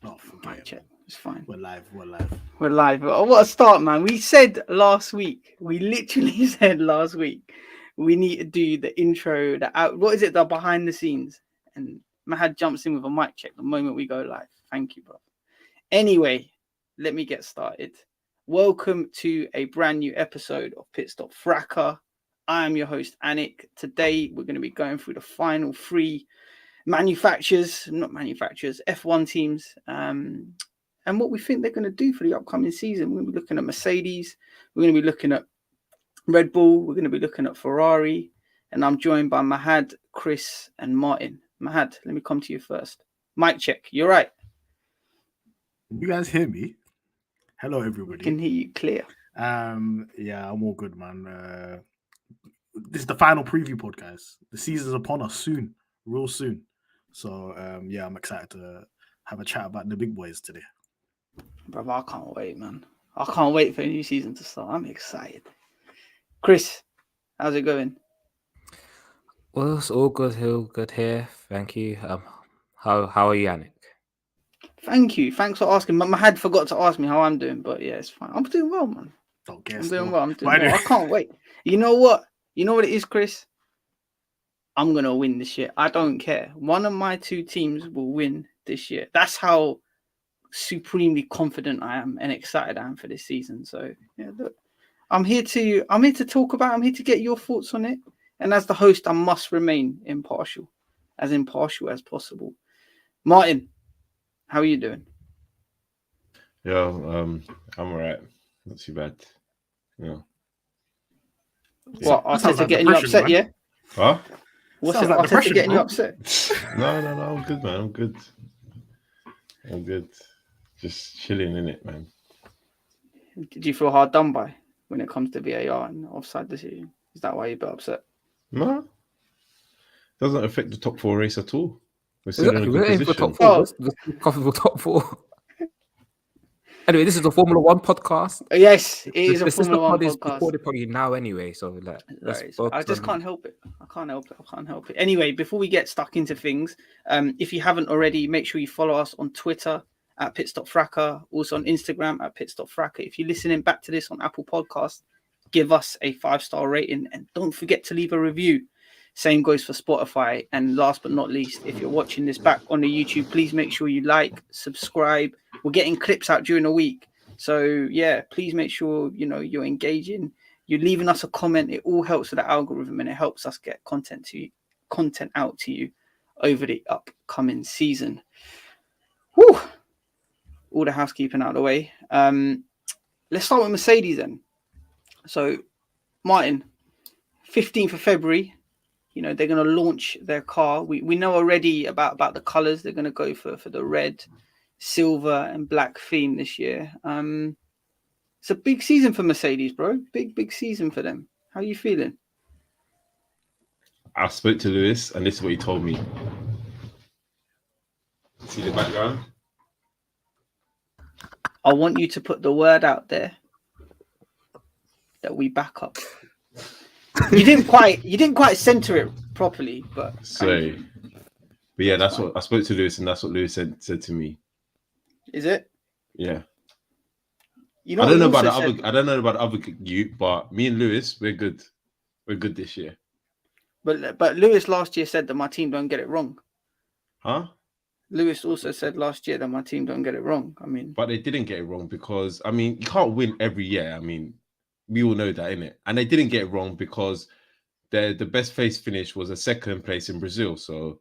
Oh, forget it. It's fine. We're live. What a start, man. We said last week, we literally said last week, we need to do the intro, the behind the scenes. And Mahad jumps in with a mic check the moment we go live. Thank you, bro. Anyway, let me get started. Welcome to a brand new episode of Pitstop Fracas. I am your host, Anik. Today, we're going to be going through the final three F1 teams, and what we think they're going to do for the upcoming season. We're going to be looking at Mercedes, we're going to be looking at Red Bull, we're going to be looking at Ferrari, and I'm joined by Mahad, Chris, and Martin. Mahad, let me come to you first. Mic check, you're right. You guys hear me? Hello, everybody. We can hear you clear. Yeah, I'm all good, man. This is the final preview podcast. The season's upon us soon, real soon. So, yeah, I'm excited to have a chat about the big boys today. Brother, I can't wait, man. I can't wait for a new season to start. I'm excited. Chris, how's it going? Well, it's all good here. Thank you. How are you, Anik? Thank you. Thanks for asking. Mahad forgot to ask me how I'm doing, but yeah, it's fine. I'm doing well, man. Don't guess. I'm doing well. I can't wait. You know what? You know what it is, Chris? I'm going to win this year. I don't care. One of my two teams will win this year. That's how supremely confident I am and excited I am for this season. So, yeah, look, I'm here to talk about, I'm here to get your thoughts on it. And as the host, I must remain impartial as possible. Martin, how are you doing? Yeah, I'm all right. Not too bad. Yeah. What, Arteta getting you upset, man. Yeah? Huh? What's it, like Arteta getting you upset? No, I'm good, man. I'm good. Just chilling in it, man. Did you feel hard done by when it comes to VAR and offside decision? Is that why you're a bit upset? No. Doesn't affect the top four race at all. We're still Exactly. in a good position. Top four. Comfortable top four. Anyway, this is the Formula One podcast. Yes, it is a Formula One podcast. It's recorded probably now anyway, so I just can't help it. I can't help it. Anyway, before we get stuck into things, if you haven't already, make sure you follow us on Twitter at Pitstop Fracas, also on Instagram at Pitstop Fracas. If you're listening back to this on Apple Podcasts, give us a 5-star rating and don't forget to leave a review. Same goes for Spotify. And last but not least, if you're watching this back on the YouTube, please make sure you like, subscribe. We're getting clips out during the week. So, yeah, please make sure, you're engaging. You're leaving us a comment. It all helps with the algorithm and it helps us get content out to you over the upcoming season. Whew. All the housekeeping out of the way. Let's start with Mercedes then. So, Martin, 15th of February, they're going to launch their car. We know already about the colours. They're going to go for the red, silver and black theme this year. It's a big season for Mercedes, bro. Big season for them. How are you feeling? I spoke to Lewis and this is what he told me. See the background? I want you to put the word out there that we back up. You didn't quite center it properly, but yeah, that's what I spoke to Lewis, and that's what Lewis said to me. Is it? Yeah. I don't know about the other you, but me and Lewis, we're good. We're good this year. But Lewis last year said that my team don't get it wrong. Huh? Lewis also said last year that my team don't get it wrong. But they didn't get it wrong because you can't win every year. We all know that, innit? And they didn't get it wrong because the best place finish was a second place in Brazil. So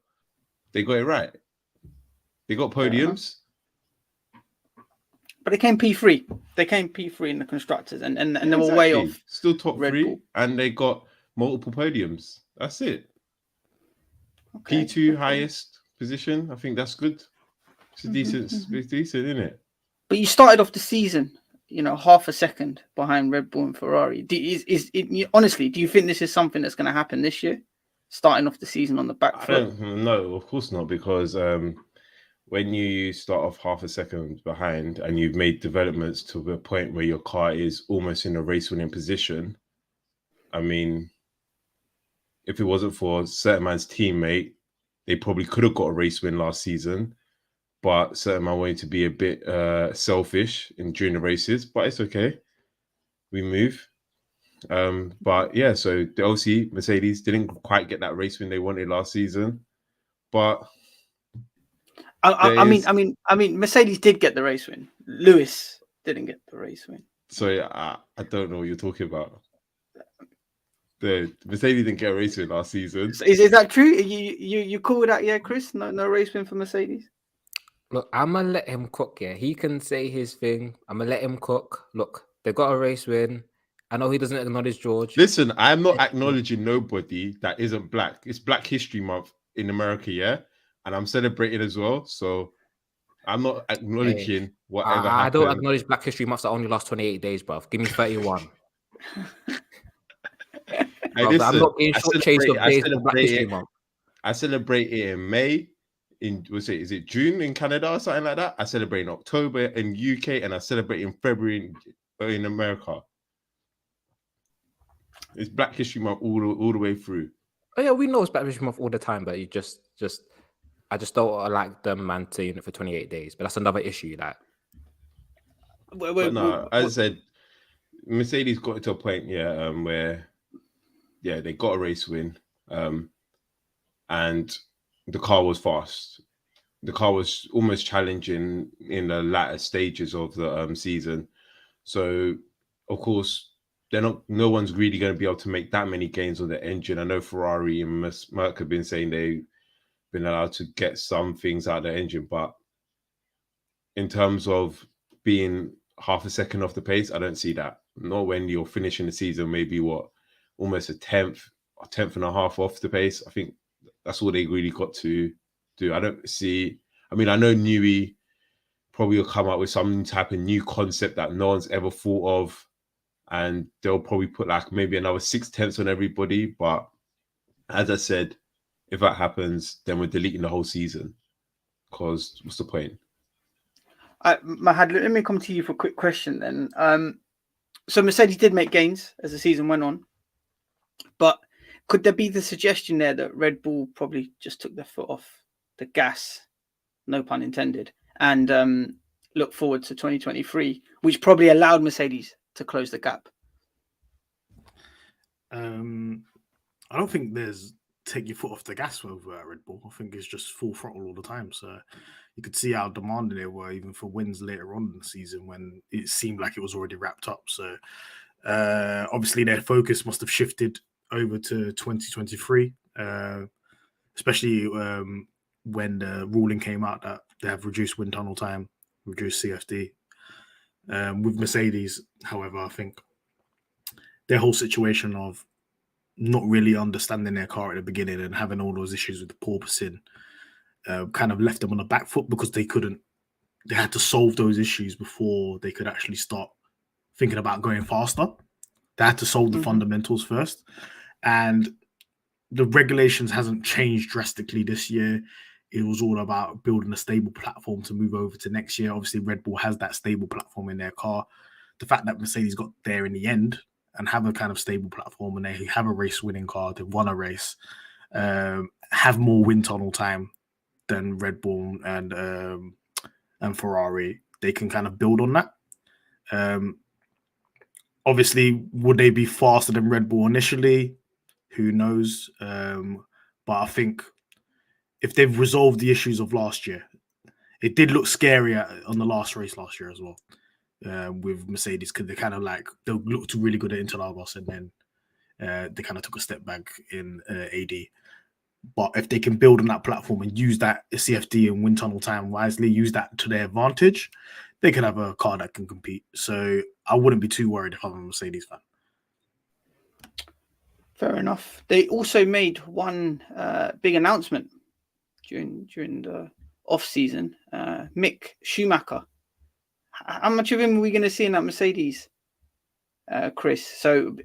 they got it right. They got podiums. But they came P3. They came P3 in the constructors and they were way off. Still top Red 3 Bull. And they got multiple podiums. That's it. Okay. P2 highest position. I think that's good. It's decent, isn't it? But you started off the season, half a second behind Red Bull and Ferrari. Honestly, do you think this is something that's going to happen this year? Starting off the season on the back foot? No, of course not, because when you start off half a second behind and you've made developments to the point where your car is almost in a race-winning position, if it wasn't for certain man's teammate, they probably could have got a race win last season. but certain man wanted to be a bit selfish during the races. But it's okay. We move. But yeah, so the OC Mercedes didn't quite get that race win they wanted last season. But I mean, Mercedes did get the race win. Lewis didn't get the race win. So I don't know what you're talking about. The Mercedes didn't get a race win last season. Is that true? You cool with that? Yeah, Chris. No race win for Mercedes. Look, I'm gonna let him cook. Yeah, he can say his thing. I'm gonna let him cook. Look, they got a race win. I know he doesn't acknowledge George. Listen, I'm not acknowledging nobody that isn't black. It's Black History Month in America, yeah, and I'm celebrating as well. So I'm not acknowledging whatever happened. I don't acknowledge Black History Months that only last 28 days, bruv. Give me 31. Hey, listen, I'm not being shortchanged of days for Black History Month. I celebrate it in May. Is it June in Canada or something like that? I celebrate in October in UK, and I celebrate in February in America. It's Black History Month all the way through. Oh yeah, we know it's Black History Month all the time, but you just I just don't like them man saying it for 28 days. But that's another issue. Like, as I said, Mercedes got to a point, where they got a race win, and the car was fast. The car was almost challenging in the latter stages of the season. So, of course, no one's really going to be able to make that many gains on the engine. I know Ferrari and Merck have been saying they've been allowed to get some things out of the engine, but in terms of being half a second off the pace, I don't see that. Not when you're finishing the season, maybe almost a tenth and a half off the pace. I think that's all they really got to do. I don't see. I mean, I know Newey probably will come up with some type of new concept that no one's ever thought of, and they'll probably put like maybe another 6 tenths on everybody. But as I said, if that happens, then we're deleting the whole season. Because what's the point? Mahad, let me come to you for a quick question then. So Mercedes did make gains as the season went on, but could there be the suggestion there that Red Bull probably just took their foot off the gas, no pun intended, and look forward to 2023, which probably allowed Mercedes to close the gap? I don't think there's take your foot off the gas with Red Bull. I think it's just full throttle all the time. So you could see how demanding they were even for wins later on in the season when it seemed like it was already wrapped up. So obviously their focus must have shifted over to 2023, especially when the ruling came out that they have reduced wind tunnel time, reduced CFD. With Mercedes, however, I think their whole situation of not really understanding their car at the beginning and having all those issues with the porpoising kind of left them on the back foot because they had to solve those issues before they could actually start thinking about going faster. They had to solve the fundamentals first. And the regulations hasn't changed drastically this year. It was all about building a stable platform to move over to next year. Obviously, Red Bull has that stable platform in their car. The fact that Mercedes got there in the end and have a kind of stable platform and they have a race-winning car, they've won a race, have more wind tunnel time than Red Bull and Ferrari, they can kind of build on that. Obviously, would they be faster than Red Bull initially? Who knows? But I think if they've resolved the issues of last year, it did look scary on the last race last year as well with Mercedes because they looked really good at Interlagos and then they kind of took a step back in AD. But if they can build on that platform and use that CFD and wind tunnel time wisely, use that to their advantage, they can have a car that can compete. So I wouldn't be too worried if I'm a Mercedes fan. Fair enough. They also made one big announcement during the off season. Mick Schumacher. How much of him are we going to see in that Mercedes, Chris? So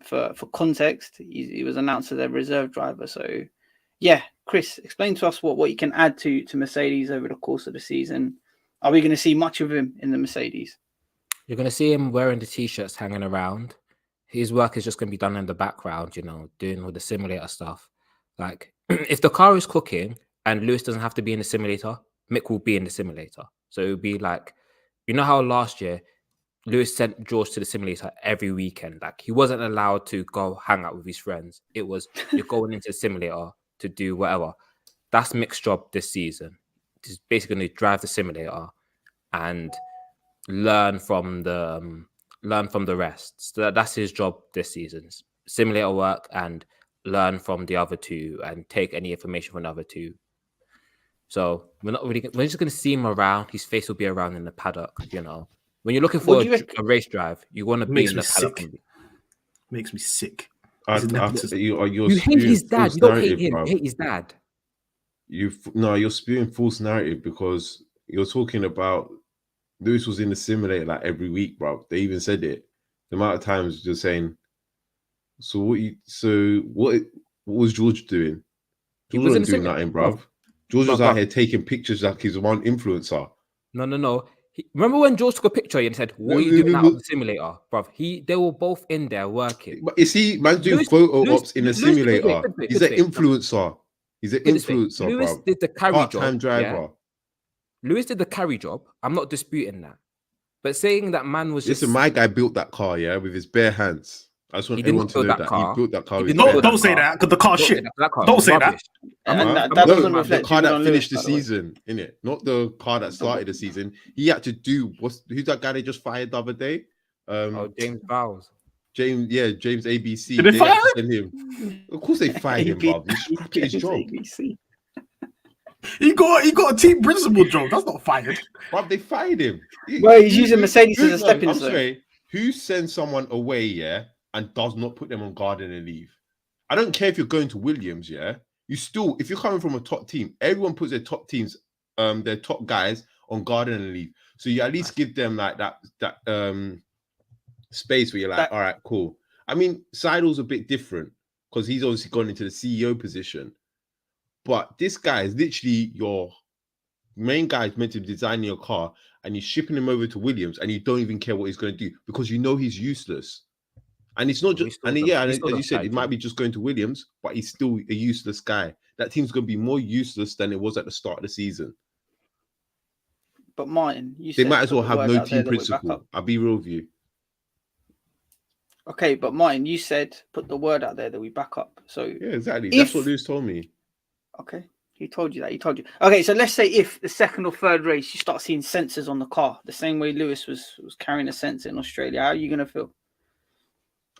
for context, he was announced as their reserve driver. So yeah, Chris, explain to us what you can add to Mercedes over the course of the season. Are we going to see much of him in the Mercedes? You're going to see him wearing the T-shirts, hanging around. His work is just going to be done in the background, doing all the simulator stuff. Like, if the car is cooking and Lewis doesn't have to be in the simulator, Mick will be in the simulator. So it would be like, you know how last year Lewis sent George to the simulator every weekend. Like he wasn't allowed to go hang out with his friends. It was you're going into the simulator to do whatever. That's Mick's job this season. He's basically going to drive the simulator and learn from the rest. So that's his job this season. Simulator work and learn from the other two and take any information from the other two. So we're just going to see him around. His face will be around in the paddock, you know. When you're looking for a race drive, you want to be in the paddock. Makes me sick. You hate his dad. You don't hate him. You hate his dad. You're spewing false narrative because you're talking about Lewis was in the simulator like every week, bro. They even said it. The amount of times you're saying, what was George doing? George wasn't doing nothing, bro. George was out here taking pictures like he's one influencer. No. Remember when George took a picture and said, "What are you doing out of the simulator, bro?" They were both in there working. But is he man doing photo ops in a simulator? He's an influencer. He's an influencer, bro. Lewis did the carry part-time job. driver. Yeah? Lewis did the carry job. I'm not disputing that. But saying that man was just... Listen, my guy built that car, yeah, with his bare hands. I just want everyone to know that. He built that car with his bare hands. Don't say that, because the car's shit. Don't say that. The car that finished the season, innit? Not the car that started the season. He had to do... Who's that guy they just fired the other day? James Bowles. James ABC. Did they fire him? Of course they fired him, bruv. He's scrapping his job. He got a team principal job. That's not fired. Bruv, they fired him. Well, he's using Mercedes as a stepping stone. Sorry, who sends someone away, yeah, and does not put them on garden and leave? I don't care if you're going to Williams, yeah. You still, if you're coming from a top team, everyone puts their top teams, their top guys on garden and leave. So you at least give them like that space where you're like, all right, cool. I mean, Seidel's a bit different because he's obviously gone into the CEO position. But this guy is literally your main guy is meant to design your car and you're shipping him over to Williams and you don't even care what he's going to do because you know he's useless. And it's not just, as you said, it might be just going to Williams, but he's still a useless guy. That team's going to be more useless than it was at the start of the season. But Martin, they might as well have no team principle. I'll be real with you. Okay, but Martin, you said put the word out there that we back up. So yeah, exactly. That's what Lewis told me. Okay, he told you that. He told you. Okay, so let's say if the second or third race you start seeing sensors on the car, the same way Lewis was carrying a sensor in Australia, how are you gonna feel?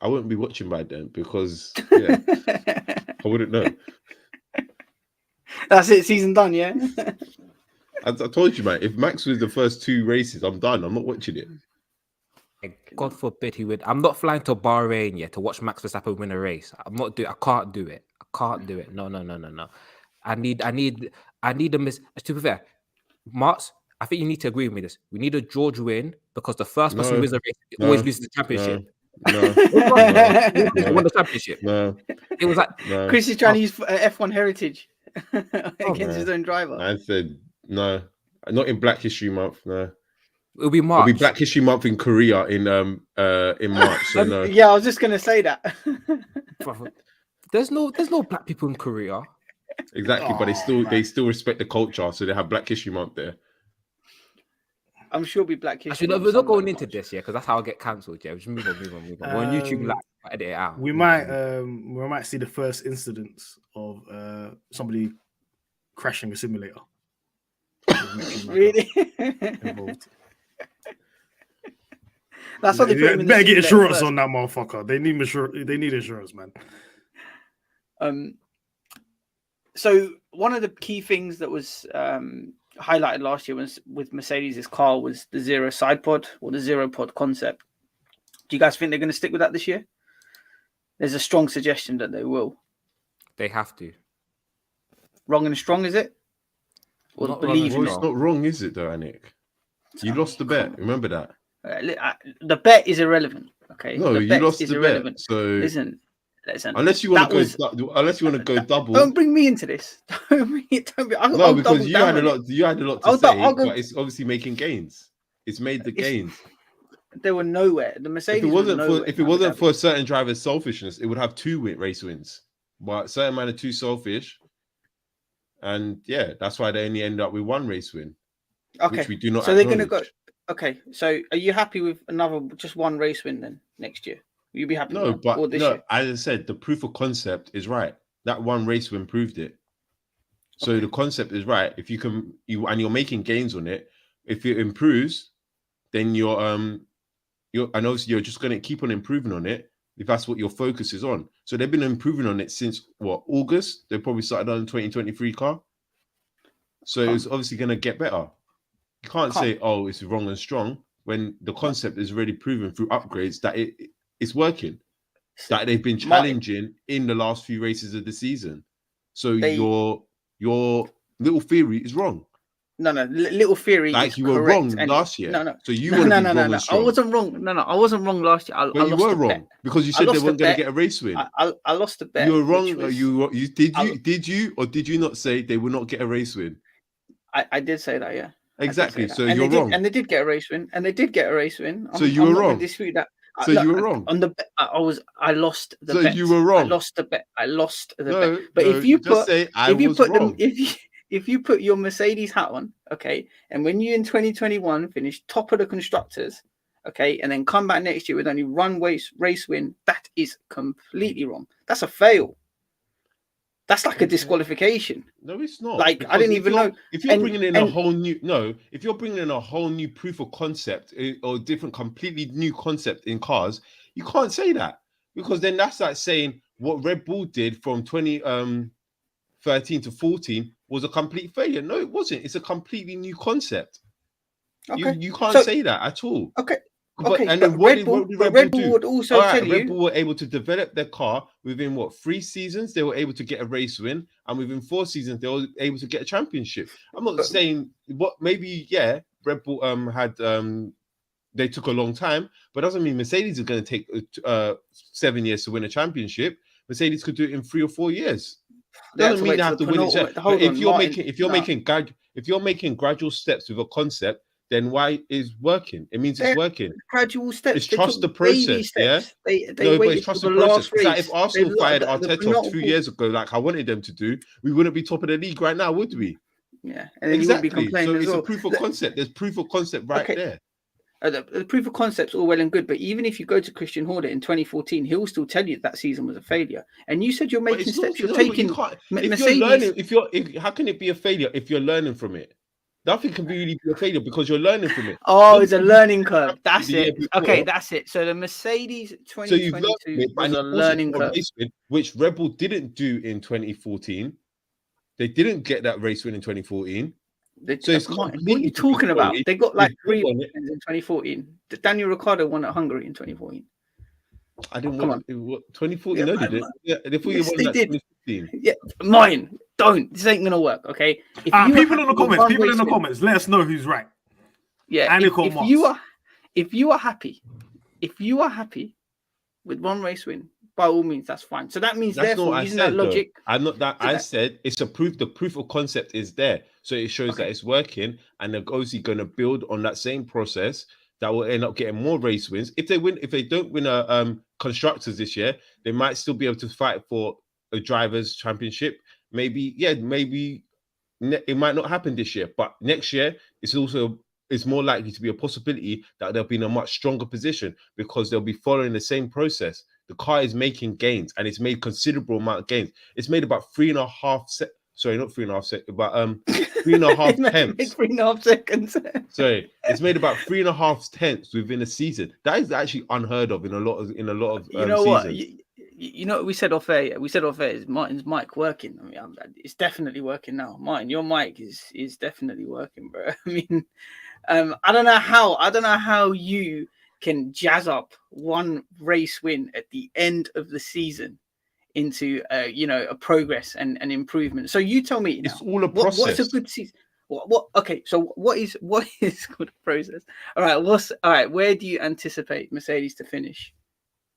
I wouldn't be watching by then because I wouldn't know. That's it. Season done. Yeah. I told you, man. If Max was the first two races, I'm done. I'm not watching it. God forbid he would. I'm not flying to Bahrain yet to watch Max Verstappen win a race. I can't do it. No. I need a miss. To be fair, Martz, I think you need to agree with me. This we need a George win because the first person who wins a race always loses the championship. No. Won the championship. No, it was like Chris is trying to use F1 heritage against his own driver. I said no, not in Black History Month. No. It'll be March. It'll be Black History Month in Korea in March. So no. Yeah, I was just gonna say that. There's no black people in Korea. Exactly, but they still respect the culture, so they have Black History Month there. I'm sure it'll be Black History. Actually, we're not going into this, yeah, because that's how I get cancelled. Yeah, just move on. We're on YouTube, like edit it out. We might see the first incidents of somebody crashing a simulator. Really? Involved. That's what they better get insurance on that motherfucker. They need insurance, man. So one of the key things that was highlighted last year with Mercedes' car was the zero side pod or the zero pod concept. Do you guys think they're going to stick with that this year? There's a strong suggestion that they will. They have to. Wrong and strong, is it? Or Not believe it's not wrong, is it, though, Anik? You lost the bet. Remember that. The bet is irrelevant. Okay. No, you lost the bet. So listen. Unless you want to go double. Don't bring me into this. Because you had a lot to say. But it's obviously making gains. It's made the gains. They were nowhere. The Mercedes. If it wasn't for certain drivers' selfishness, it would have 2 race wins. But certain man are too selfish. And yeah, that's why they only end up with one race win, Okay. which we do not. So they're going to go. Okay. So are you happy with just one race win then next year? Will you be happy? No, with that? Or but this no, year? as I said, the proof of concept is right. That one race win proved it. So Okay. the concept is right. If you're making gains on it, if it improves, then you're and obviously you're just going to keep on improving on it if that's what your focus is on. So they've been improving on it since what, August? They probably started on the 2023 car. So it's obviously going to get better. You can't say, oh, it's wrong and strong when the concept is already proven through upgrades that it's working. That they've been challenging in the last few races of the season. So your little theory is wrong. No, little theory like is you were correct. wrong last year. No. So you want to be wrong and strong. I wasn't wrong. No, I wasn't wrong last year. But you were wrong because you said they weren't going to get a race win. I lost the bet. You were wrong. Did you or did you not say they will not get a race win? I did say that, yeah. Exactly. So and you're wrong. And they did get a race win. So you were wrong. Dispute that. So you were wrong. On the bet, I lost the bet. So you were wrong. I lost the bet. But if you put if you put your Mercedes hat on, okay, and when you in 2021 finish top of the constructors, okay, and then come back next year with only one race win, that is completely wrong. That's a fail. That's like a disqualification. No, it's not. Like, I didn't even know. If you're bringing in a whole new proof of concept or different, completely new concept in cars, you can't say that, because then that's like saying what Red Bull did from 2013 to 14 was a complete failure. No, it wasn't. It's a completely new concept. Okay. You can't say that at all. Okay. But Red Bull would also tell you. Red Bull were able to develop their car within 3 seasons. They were able to get a race win, and within 4 seasons they were able to get a championship. I'm not saying Red Bull had they took a long time, but doesn't mean Mercedes is going to take 7 years to win a championship. Mercedes could do it in 3 or 4 years. Doesn't mean they have to win it. If you're making gradual steps with a concept, then why is working? It means it's working. Gradual steps. It's trust the process, yeah? But it's trust the process. Like if Arsenal fired Arteta 2 years ago, like I wanted them to do, we wouldn't be top of the league right now, would we? Yeah. And exactly. So it's a proof of concept. There's proof of concept there. The proof of concept's all well and good, but even if you go to Christian Horner in 2014, he'll still tell you that season was a failure. And you said you're making steps. You're taking Mercedes. How can it be a failure if you're learning from it? Nothing can really be a failure because you're learning from it. Oh, it's a learning curve. That's it. Okay, that's it. So the Mercedes 2022 was a learning curve, which Red Bull didn't do in 2014. They didn't get that race win in 2014. What are you talking about? They got like 3 wins in 2014. Daniel Ricciardo won at Hungary in 2014. I didn't want 2014. No, they did. Yeah, they thought you won that 2015. Yeah, mine. Don't. This ain't gonna work. Okay. People in the comments, let us know who's right. Yeah. If you are happy with one race win, by all means, that's fine. So that means therefore using that logic. I'm not that. I said it's a proof. The proof of concept is there, so it shows that it's working, and they're obviously going to build on that same process. That will end up getting more race wins. If they don't win a constructors this year, they might still be able to fight for a drivers' championship. Maybe it might not happen this year, but next year it's more likely to be a possibility that they'll be in a much stronger position because they'll be following the same process. The car is making gains, and it's made considerable amount of gains. It's made about 3.5 Sorry, not 3.5 seconds, but 3.5 tenths. 3.5 seconds. Sorry, it's made about 3.5 tenths within a season. That is actually unheard of in a lot of you know seasons. What? You know what we said off air? We said off air is Martin's mic working? I mean, it's definitely working now. Martin, your mic is definitely working, bro. I mean, I don't know how you can jazz up one race win at the end of the season into a progress and improvement. So you tell me now, it's all a process. What's a good season? What okay, so what is good process? All right, where do you anticipate Mercedes to finish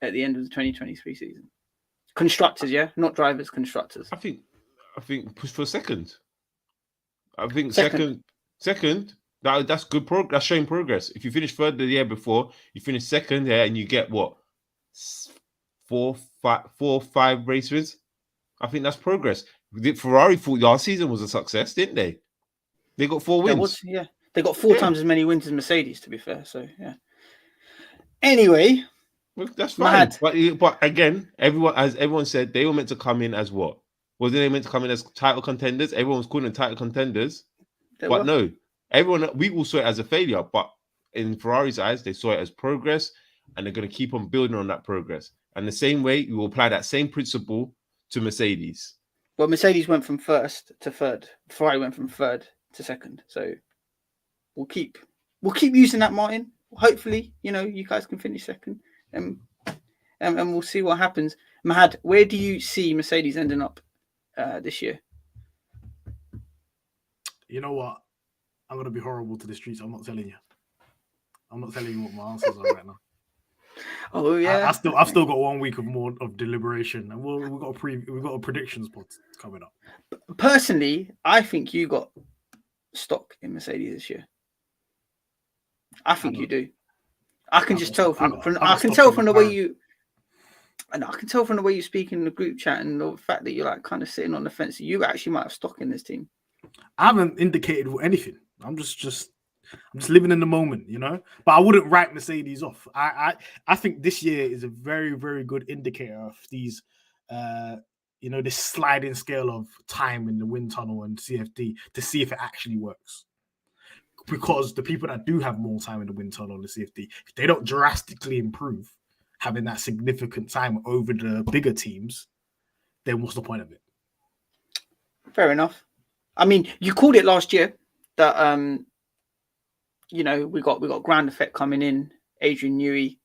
at the end of the 2023 season? Constructors, yeah, not drivers, constructors. I think push for second. I think second. That's good progress. That's showing progress. If you finish third the year before, you finish second here, and you get what 4 or 5 race wins. I think that's progress. Ferrari thought last season was a success, didn't they? They got 4 wins. They got 4 times as many wins as Mercedes, to be fair. So yeah. Anyway, Well, that's fine. Mahad. But again, as everyone said, they were meant to come in as what? Wasn't they meant to come in as title contenders? Everyone was calling them title contenders. No, we all saw it as a failure. But in Ferrari's eyes, they saw it as progress, and they're going to keep on building on that progress. And the same way, you will apply that same principle to Mercedes. Well, Mercedes went from first to third. Ferrari went from third to second. So we'll keep using that, Martin. Hopefully, you guys can finish second, and we'll see what happens. Mahad, where do you see Mercedes ending up this year? You know what? I'm gonna be horrible to the streets. I'm not telling you. I'm not telling you what my answers are right now. Oh yeah, I've still got 1 week of deliberation, and we've got a predictions pod coming up. Personally, I think you got stock in Mercedes this year. I think you do. I can just tell from the way you. And I can tell from the way you speak in the group chat and the fact that you're like kind of sitting on the fence. You actually might have stock in this team. I haven't indicated anything. I'm just living in the moment, But I wouldn't write Mercedes off. I think this year is a very, very good indicator of these, this sliding scale of time in the wind tunnel and CFD to see if it actually works. Because the people that do have more time in the wind tunnel and the CFD, if they don't drastically improve, having that significant time over the bigger teams, then what's the point of it? Fair enough. I mean, you called it last year that we got ground effect coming in. Adrian Newey,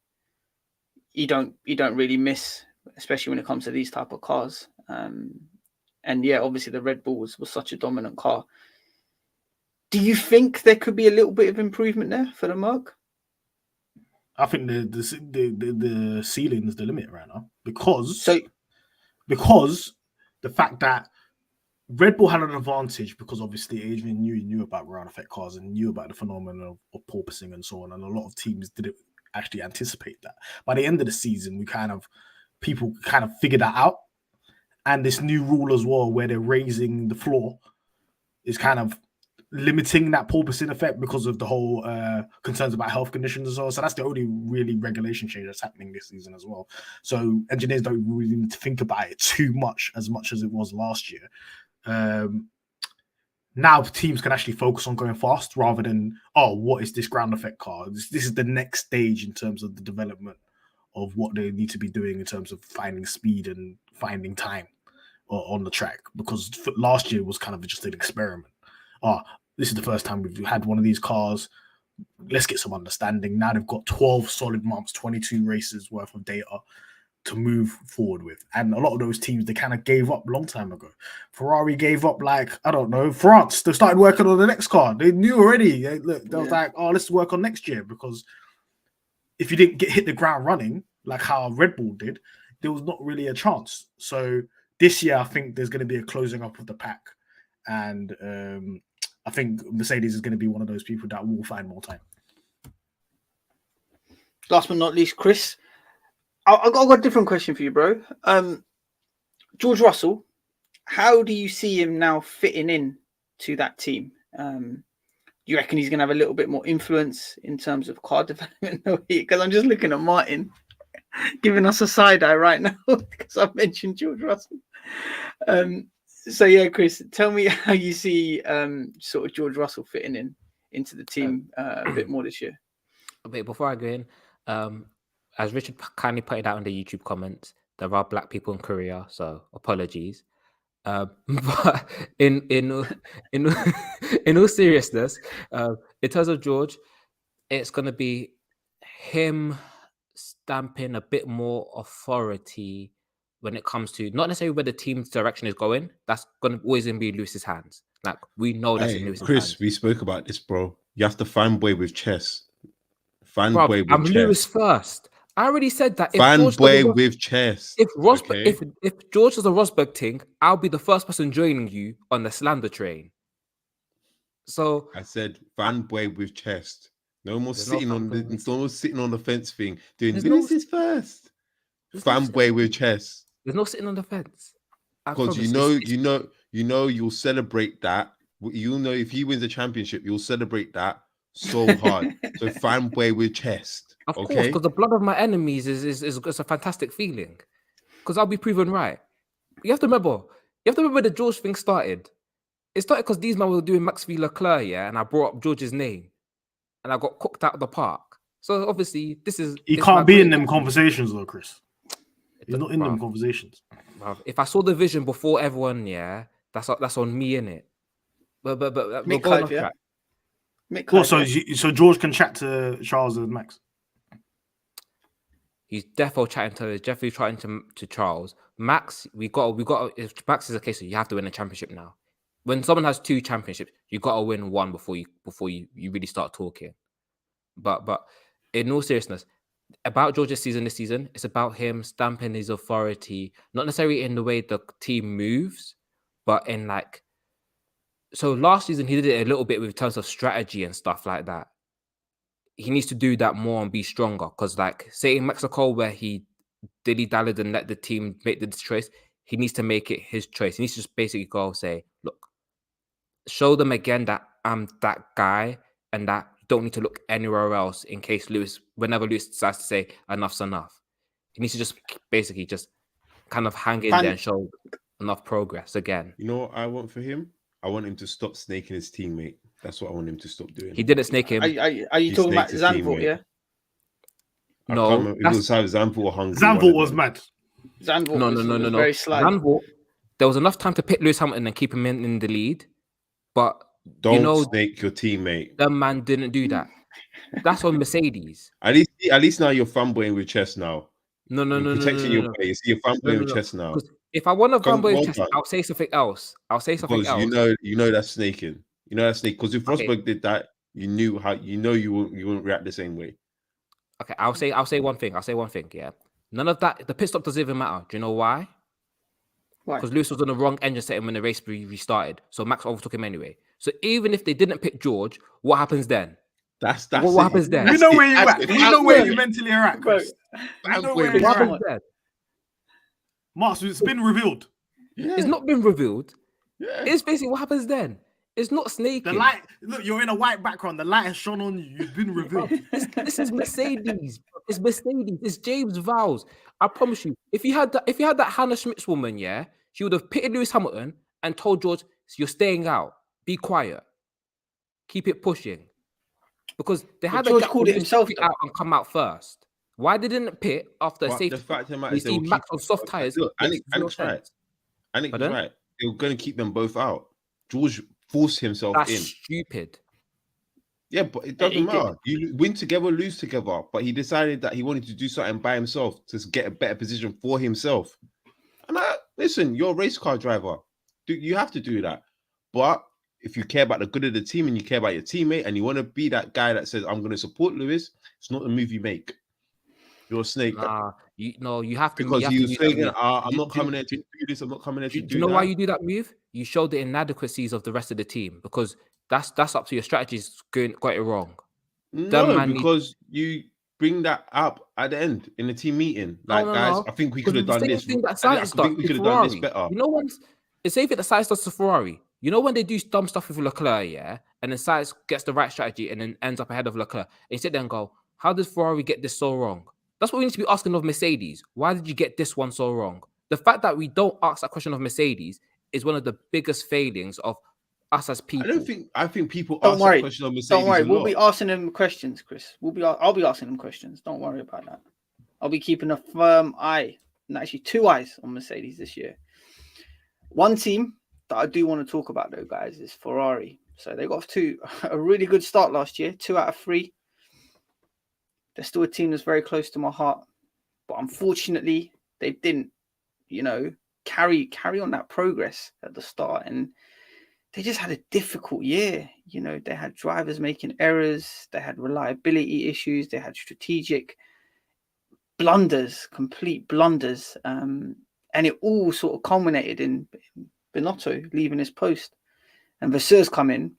you don't really miss, especially when it comes to these type of cars. And yeah, obviously the Red Bull was such a dominant car. Do you think there could be a little bit of improvement there for the Merc? I think the ceiling is the limit right now because the fact that Red Bull had an advantage because obviously Adrian knew about ground effect cars and knew about the phenomenon of porpoising and so on, and a lot of teams didn't actually anticipate that. By the end of the season, people figured that out, and this new rule as well, where they're raising the floor, is kind of limiting that porpoising effect because of the whole concerns about health conditions as well. So that's the only really regulation change that's happening this season as well. So engineers don't really need to think about it too much as it was last year. Now teams can actually focus on going fast rather than, what is this ground effect car? This is the next stage in terms of the development of what they need to be doing in terms of finding speed and finding time on the track, because last year was kind of just an experiment. This is the first time we've had one of these cars. Let's get some understanding. Now they've got 12 solid months, 22 races worth of data to move forward with. And a lot of those teams, they kind of gave up a long time ago. Ferrari gave up, France. They started working on the next car. They knew already. They was like, let's work on next year, because if you didn't hit the ground running, like how Red Bull did, there was not really a chance. So this year, I think there's going to be a closing up of the pack. And I think Mercedes is going to be one of those people that will find more time. Last but not least, Chris, I've got a different question for you, bro. George Russell, how do you see him now fitting in to that team? You reckon he's going to have a little bit more influence in terms of car development? Because I'm just looking at Martin giving us a side eye right now because I've mentioned George Russell. So yeah, Chris, tell me how you see sort of George Russell fitting into the team a bit more this year. Wait, before I go in, as Richard kindly pointed out in the YouTube comments, there are black people in Korea, so apologies. But in all seriousness, in terms of George, it's going to be him stamping a bit more authority when it comes to not necessarily where the team's direction is going. That's going to always be Lewis's hands. Like, we know that's in Lewis's Chris, hands. we spoke about this, bro. You have to find way with chess. Find Bro, way with I'm chess. Lewis first. I already said that. Find way with chess. If George does a Rosberg thing, I'll be the first person joining you on the slander train. So I said find way with chest. No more sitting on the fence thing. Doing this is first. Find way with chess. There's no sitting on the fence. Because you know you know you'll celebrate that. You'll know if he wins the championship, you'll celebrate that so hard. So fanboy with chest. Of course, Okay. because the blood of my enemies is a fantastic feeling. Because I'll be proven right. You have to remember the George thing started. It started because these men were doing Max v Leclerc, yeah, and I brought up George's name, and I got cooked out of the park. So obviously, He can't be in them conversations though, Chris. He's not in them conversations. If I saw the vision before everyone, yeah, that's on me, innit? But Mick we're going hype, off yeah? track. Mick Well, hype, so George can chat to Charles and Max. He's definitely trying to Charles. Max, we got. If Max is a case, you have to win a championship now. When someone has 2 championships, you got to win one before you really start talking. But in all seriousness, about George's season this season, it's about him stamping his authority, not necessarily in the way the team moves, but in like. So last season he did it a little bit with terms of strategy and stuff like that. He needs to do that more and be stronger. Because like say in Mexico where he dilly-dallied and let the team make the choice, he needs to make it his choice. He needs to just basically go say, look, show them again that I'm that guy and that you don't need to look anywhere else in case whenever Lewis decides to say enough's enough. He needs to just basically just kind of hang in there and show enough progress again. You know what I want for him? I want him to stop snaking his teammate. That's what I want him to stop doing. He didn't snake him. Are you talking about Zandvoort, yeah? No, it was either Zandvoort or Hungary. Zandvoort was mad. Zandvoort was very sly. Zandvoort, there was enough time to pit Lewis Hamilton and keep him in the lead, but don't snake your teammate. The man didn't do that. That's on Mercedes. At least now you're fanboying with chest now. No. Protecting your place. You're fanboying with chest now. If I want to fanboy with chest, I'll say something else. Because you know that's snaking. You know that's snake. Because if Rosberg did that, you knew how. You know you wouldn't react the same way. Okay, I'll say one thing. Yeah, none of that. The pit stop doesn't even matter. Do you know why? Why? Because Lewis was on the wrong engine setting when the race restarted, so Max overtook him anyway. So even if they didn't pick George, what happens then? That's what happens then? We know where you're at. We know where you mentally are at, Chris. What happens then? Martz, it's been revealed. Yeah. It's not been revealed. Yeah. It's basically what happens then. It's not snaking. The light, look, you're in a white background. The light has shone on you. You've been revealed. This is Mercedes. It's Mercedes. It's James Vowles. I promise you. If you had that Hannah Schmitz woman, yeah, she would have pitted Lewis Hamilton and told George, "You're staying out. Be quiet. Keep it pushing." Because they had George called it himself out and come out first. Why they didn't pit after a safety? The fact of the matter we is they see will Max keep on soft tires. Look, Anik's right. Anik's right. They were going to keep them both out. George forced himself in. That's stupid. Yeah, but it doesn't matter. You win together, lose together. But he decided that he wanted to do something by himself to get a better position for himself. And listen, you're a race car driver. You have to do that. But if you care about the good of the team and you care about your teammate and you want to be that guy that says, I'm going to support Lewis, it's not the move you make. You're a snake. You have to. Because you're saying, I'm not coming here to do this, I'm not coming here to do that. Do you know why you do that move? You show the inadequacies of the rest of the team because that's up to your strategies got it wrong. No, because you bring that up at the end in the team meeting. Like, guys, I think we could have done this. I think we could have done this better. You know, it's safe that Sainz does to Ferrari. You know when they do dumb stuff with Leclerc, yeah, and then Sainz gets the right strategy and then ends up ahead of Leclerc, and you sit there and go, how did Ferrari get this so wrong? That's what we need to be asking of Mercedes. Why did you get this one so wrong? The fact that we don't ask that question of Mercedes is one of the biggest failings of us as people. I think people ask that question of Mercedes. Don't worry, we'll be asking them questions, Chris. I'll be asking them questions. Don't worry about that. I'll be keeping a firm eye, and actually 2 eyes on Mercedes this year. One team that I do want to talk about though, guys, is Ferrari. So they got a really good start last year, 2 out of 3. They're still a team that's very close to my heart, but unfortunately, they didn't, carry on that progress at the start, and they just had a difficult year. They had drivers making errors, they had reliability issues, they had strategic blunders, complete blunders, and it all sort of culminated in Binotto leaving his post and Vasseur's come in.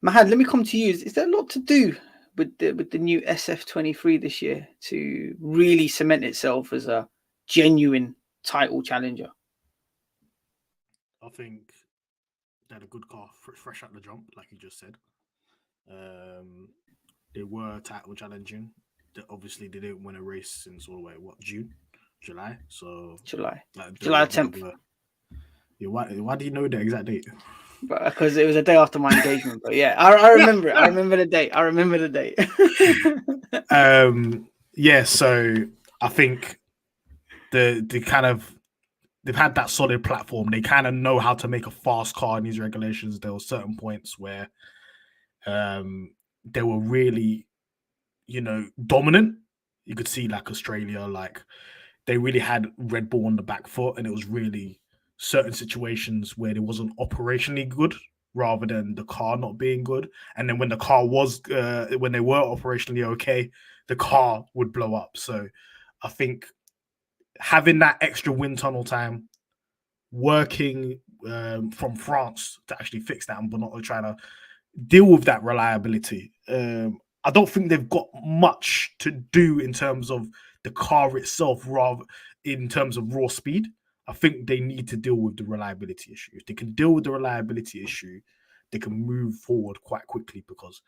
Mahad, let me come to you. Is there a lot to do with the new SF23 this year to really cement itself as a genuine title challenger? I think they had a good car, fresh at the jump, like you just said. They were title challenging. Obviously, they didn't win a race since all the way June, July. So July 10th. 10th. Yeah, why do you know the exact date? Because it was a day after my engagement. But yeah, I remember it. I remember the date. Yeah. So I think they've had that solid platform. They kind of know how to make a fast car in these regulations. There were certain points where they were really, dominant. You could see like Australia, like they really had Red Bull on the back foot, and it was really certain situations where it wasn't operationally good rather than the car not being good. And then when the car was, when they were operationally okay, the car would blow up. So I think having that extra wind tunnel time, working from France to actually fix that, and Bonotto trying to deal with that reliability. I don't think they've got much to do in terms of the car itself, rather in terms of raw speed. I think they need to deal with the reliability issue. If they can deal with the reliability issue, they can move forward quite quickly, because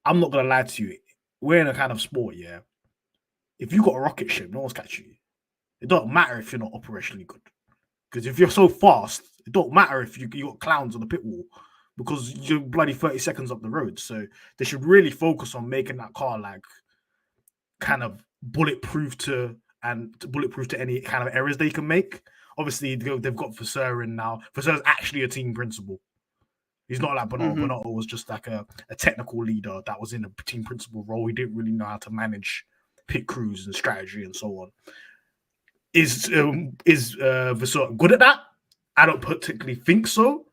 I'm not going to lie to you, we're in a kind of sport, yeah. If you got a rocket ship, no one's catching you. It don't matter if you're not operationally good. Because if you're so fast, it don't matter if you got clowns on the pit wall, because you're bloody 30 seconds up the road. So they should really focus on making that car like kind of bulletproof to any kind of errors they can make. Obviously, they've got Vasseur in now. Vasseur's actually a team principal. He's not like Bonotto. Bonotto was just like a technical leader that was in a team principal role. He didn't really know how to manage pit crews and strategy and so on. Is Vasseur good at that? I don't particularly think so,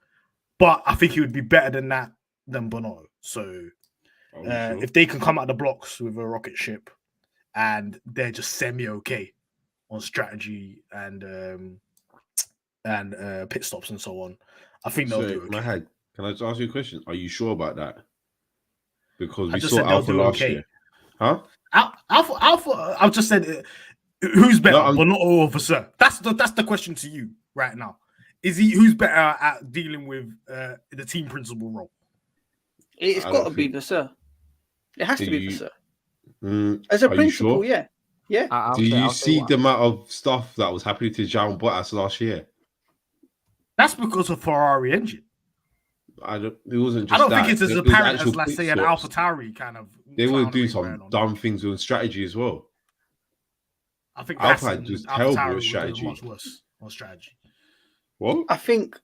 but I think he would be better than that than Bonotto. So if they can come out the blocks with a rocket ship and they're just semi-okay on strategy and pit stops and so on, I think they'll do okay. Mahad, can I just ask you a question? Are you sure about that? Because we just saw Alpha last year. Huh? Alpha, I've just said, who's better, Bonotto or Vasseur? That's the question to you right now. Who's better at dealing with the team principal role? It's got to be Vasseur. It has to be Vasseur. As a Are principal, you sure? yeah. Do you see the amount of stuff that was happening to Jean Bottas last year? That's because of Ferrari engine. It wasn't just I don't that. think it's as apparent as, let's say, an AlphaTauri kind of. They were doing some dumb things with strategy as well. I think Alpha was terrible with strategy. Much worse on strategy. What? I think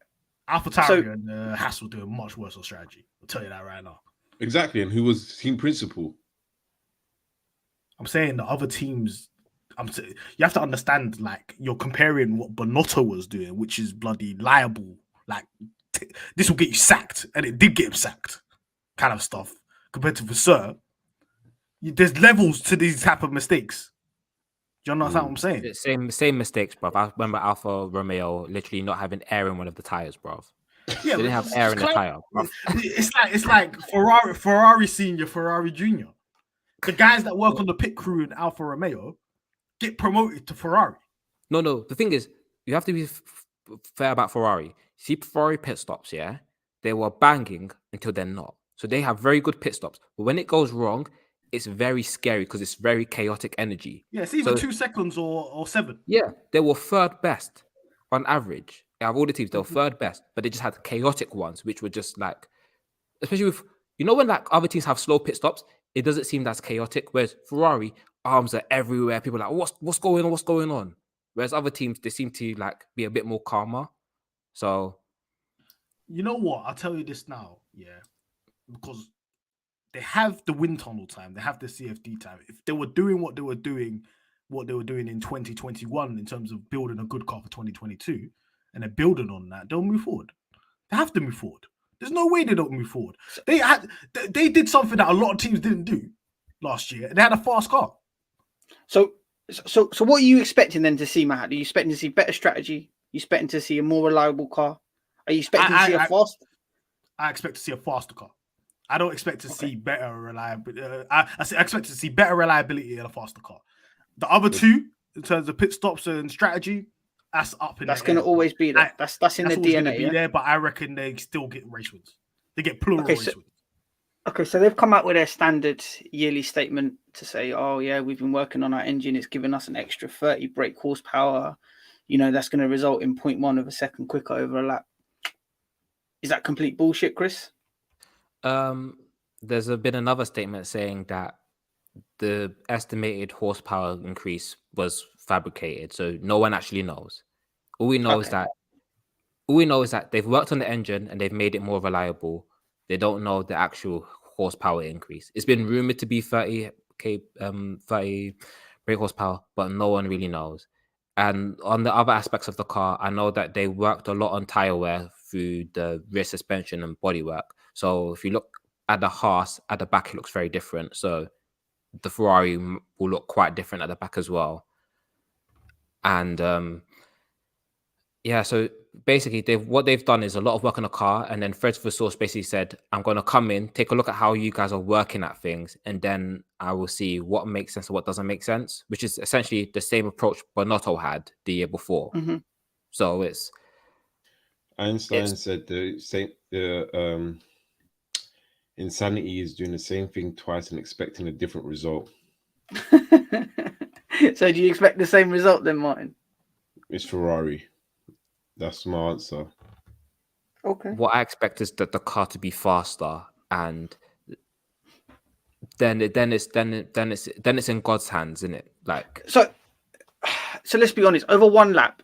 AlphaTauri and Haas were doing much worse on strategy. I'll tell you that right now. Exactly, and who was team principal? I'm saying the other teams. You have to understand, like, you're comparing what Bonotto was doing, which is bloody liable. Like, this will get you sacked, and it did get him sacked, kind of stuff. Compared to Vasseur, there's levels to these type of mistakes. Do you understand what I'm saying? Same mistakes, bruv. I remember Alfa Romeo literally not having air in one of the tires, bruv. Yeah, they didn't have air in the tire. Bruv. It's like Ferrari Senior, Ferrari Junior. The guys that work on the pit crew in Alfa Romeo get promoted to Ferrari. No. The thing is, you have to be fair about Ferrari. See Ferrari pit stops, yeah? They were banging until they're not. So they have very good pit stops. But when it goes wrong, it's very scary because it's very chaotic energy. Yeah, it's either 2 seconds or 7. Yeah, they were third best on average. Out of all the teams, they were third best, but they just had chaotic ones, which were just like, especially with, when like other teams have slow pit stops, it doesn't seem that's chaotic. Whereas Ferrari, arms are everywhere. People are like, what's going on? What's going on? Whereas other teams, they seem to like be a bit more calmer. So, you know what? I'll tell you this now, yeah, because they have the wind tunnel time, they have the CFD time. If they were doing what they were doing in 2021 in terms of building a good car for 2022, and they're building on that, they'll move forward. They have to move forward. There's no way they don't move forward. They did something that a lot of teams didn't do last year. They had a fast car. So what are you expecting then to see, Mahad? Are you expecting to see better strategy? Are you expecting to see a more reliable car? Are you expecting to see a fast? I expect to see a faster car. I don't expect to see better reliability. I expect to see better reliability in a faster car. The other two, in terms of pit stops and strategy, That's up in That's the going to air. always be there. That's in the always gonna DNA. be Yeah? there, but I reckon they still get race wins. They get plural Okay, race so- wins. Okay, so they've come out with their standard yearly statement to say, oh, yeah, we've been working on our engine. It's given us an extra 30 brake horsepower. That's going to result in 0.1 of a second quicker over a lap. Is that complete bullshit, Chris? There's been another statement saying that the estimated horsepower increase was fabricated, so no one actually knows. All we know is that they've worked on the engine and they've made it more reliable. They don't know the actual horsepower increase. It's been rumored to be 30 brake horsepower, but no one really knows. And on the other aspects of the car, I know that they worked a lot on tire wear through the rear suspension and bodywork. So if you look at the Haas at the back, it looks very different. So the Ferrari will look quite different at the back as well. And yeah, so basically what they've done is a lot of work on the car, and then Fred Versource basically said, I'm going to come in, take a look at how you guys are working at things, and then I will see what makes sense and what doesn't make sense, which is essentially the same approach Bonotto had the year before. Mm-hmm. So it's Einstein said the same. Insanity is doing the same thing twice and expecting a different result. So do you expect the same result then, Martin? It's Ferrari. That's my answer. Okay. What I expect is that the car to be faster, and then it's in God's hands, isn't it? Like, so let's be honest. Over one lap,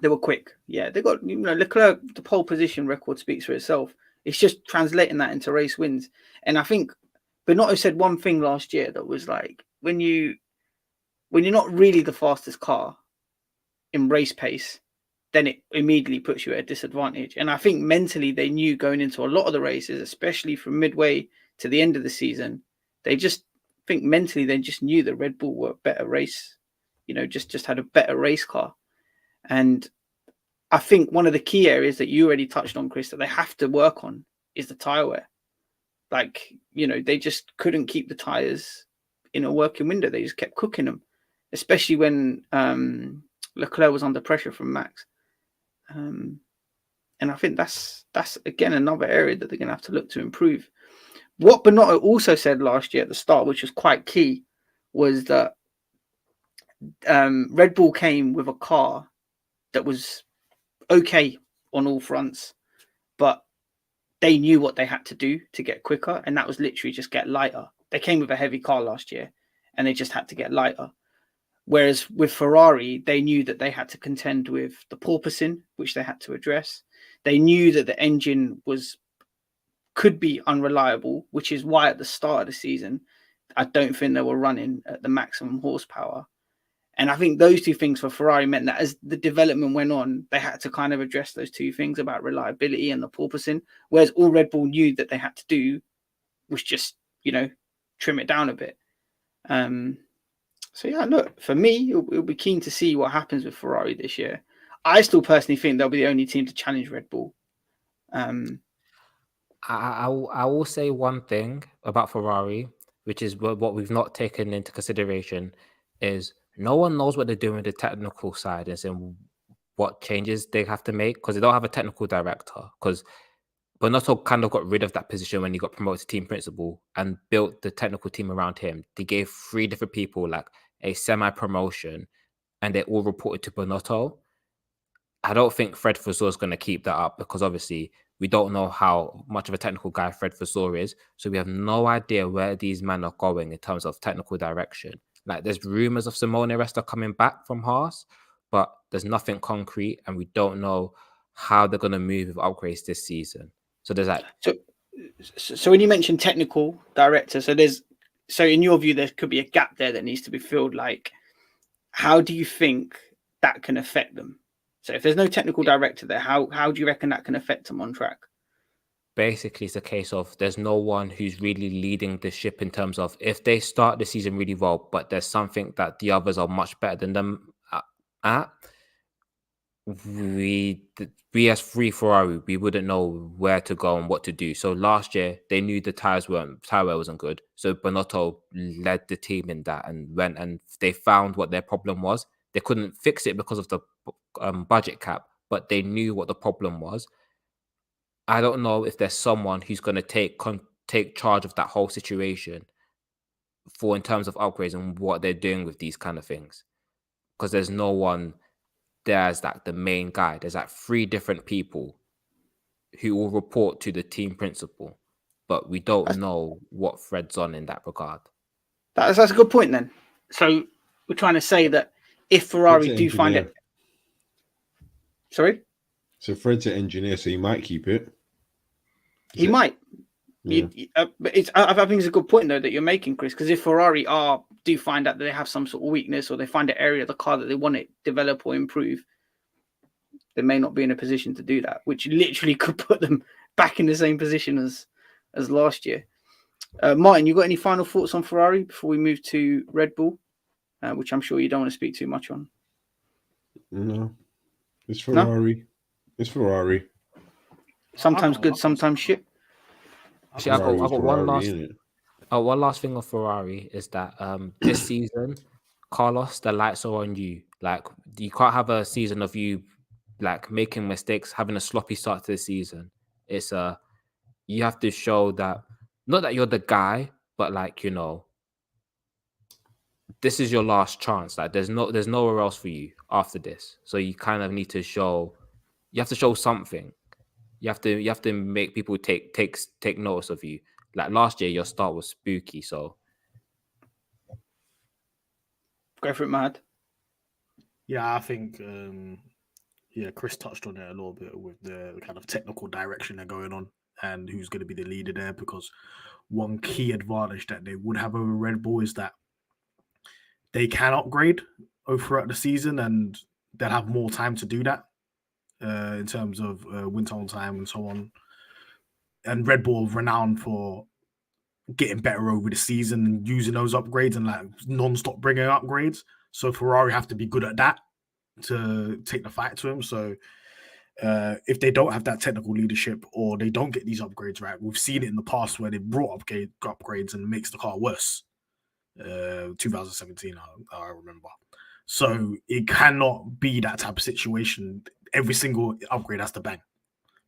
they were quick. Yeah, they got Leclerc. The pole position record speaks for itself. It's just translating that into race wins. And I think Binotto said one thing last year that was like, when you're not really the fastest car in race pace, then it immediately puts you at a disadvantage. And I think mentally they knew going into a lot of the races, especially from midway to the end of the season, they just think mentally they just knew that Red Bull were a better race, just had a better race car. And I think one of the key areas that you already touched on, Chris, that they have to work on is the tyre wear. Like, they just couldn't keep the tyres in a working window. They just kept cooking them, especially when Leclerc was under pressure from Max. And I think that's again another area that they're going to have to look to improve. What Binotto also said last year at the start, which was quite key, was that Red Bull came with a car that was okay on all fronts, but they knew what they had to do to get quicker, and that was literally just get lighter. They came with a heavy car last year, and they just had to get lighter. Whereas with Ferrari, they knew that they had to contend with the porpoising, which they had to address. They knew that the engine could be unreliable, which is why at the start of the season, I don't think they were running at the maximum horsepower. And I think those two things for Ferrari meant that as the development went on, they had to kind of address those two things about reliability and the porpoising. Whereas all Red Bull knew that they had to do was just, trim it down a bit. So yeah, look, for me, it'll be keen to see what happens with Ferrari this year. I still personally think they'll be the only team to challenge Red Bull. I will say one thing about Ferrari, which is what we've not taken into consideration, is no one knows what they're doing with the technical side and what changes they have to make, because they don't have a technical director. Because Bonotto kind of got rid of that position when he got promoted to team principal and built the technical team around him. They gave 3 different people like a semi-promotion, and they all reported to Bonotto. I don't think Fred Vasseur is going to keep that up, because obviously we don't know how much of a technical guy Fred Vasseur is. So we have no idea where these men are going in terms of technical direction. Like, there's rumors of Simone Resta coming back from Haas, but there's nothing concrete, and we don't know how they're going to move with upgrades this season. So there's that. So when you mentioned technical director, so in your view, there could be a gap there that needs to be filled. Like, how do you think that can affect them? So if there's no technical director there, how do you reckon that can affect them on track? Basically, it's a case of there's no one who's really leading the ship in terms of if they start the season really well, but there's something that the others are much better than them at. We as free Ferrari, we wouldn't know where to go and what to do. So last year they knew the tire wear wasn't good. So Bonotto led the team in that and went and they found what their problem was. They couldn't fix it because of the budget cap, but they knew what the problem was. I don't know if there's someone who's going to take charge of that whole situation for in terms of upgrades and what they're doing with these kind of things, because there's no one there as like the main guy. There's like 3 different people who will report to the team principal, but we don't know what thread's on in that regard. That's a good point then. So we're trying to say that if Ferrari do find it, sorry. So Fred's an engineer, so he might keep it. He might. Yeah. But I think it's a good point though that you're making, Chris, because if Ferrari do find out that they have some sort of weakness, or they find an area of the car that they want to develop or improve, they may not be in a position to do that, which literally could put them back in the same position as last year. Martin, you got any final thoughts on Ferrari before we move to Red Bull, which I'm sure you don't want to speak too much on? No, it's Ferrari. No? It's Ferrari. Sometimes good, sometimes shit. Actually, I got one last thing on Ferrari is that this season, Carlos, the lights are on you. Like, you can't have a season of you like making mistakes, having a sloppy start to the season. It's you have to show that, not that you're the guy, but like, you know, this is your last chance. Like, there's nowhere else for you after this. So you kind of need to show. You have to show something. You have to make people take notice of you. Like last year, your start was spooky. So go for it, Mahad. Yeah, I think Chris touched on it a little bit with the kind of technical direction they're going on and who's going to be the leader there. Because one key advantage that they would have over Red Bull is that they can upgrade throughout the season, and they'll have more time to do that. In terms of wind tunnel time and so on. And Red Bull renowned for getting better over the season and using those upgrades and like non-stop bringing upgrades. So Ferrari have to be good at that to take the fight to him. So if they don't have that technical leadership or they don't get these upgrades right, we've seen it in the past where they brought upgrades and it makes the car worse. 2017, I remember. So it cannot be that type of situation. Every single upgrade has to bang,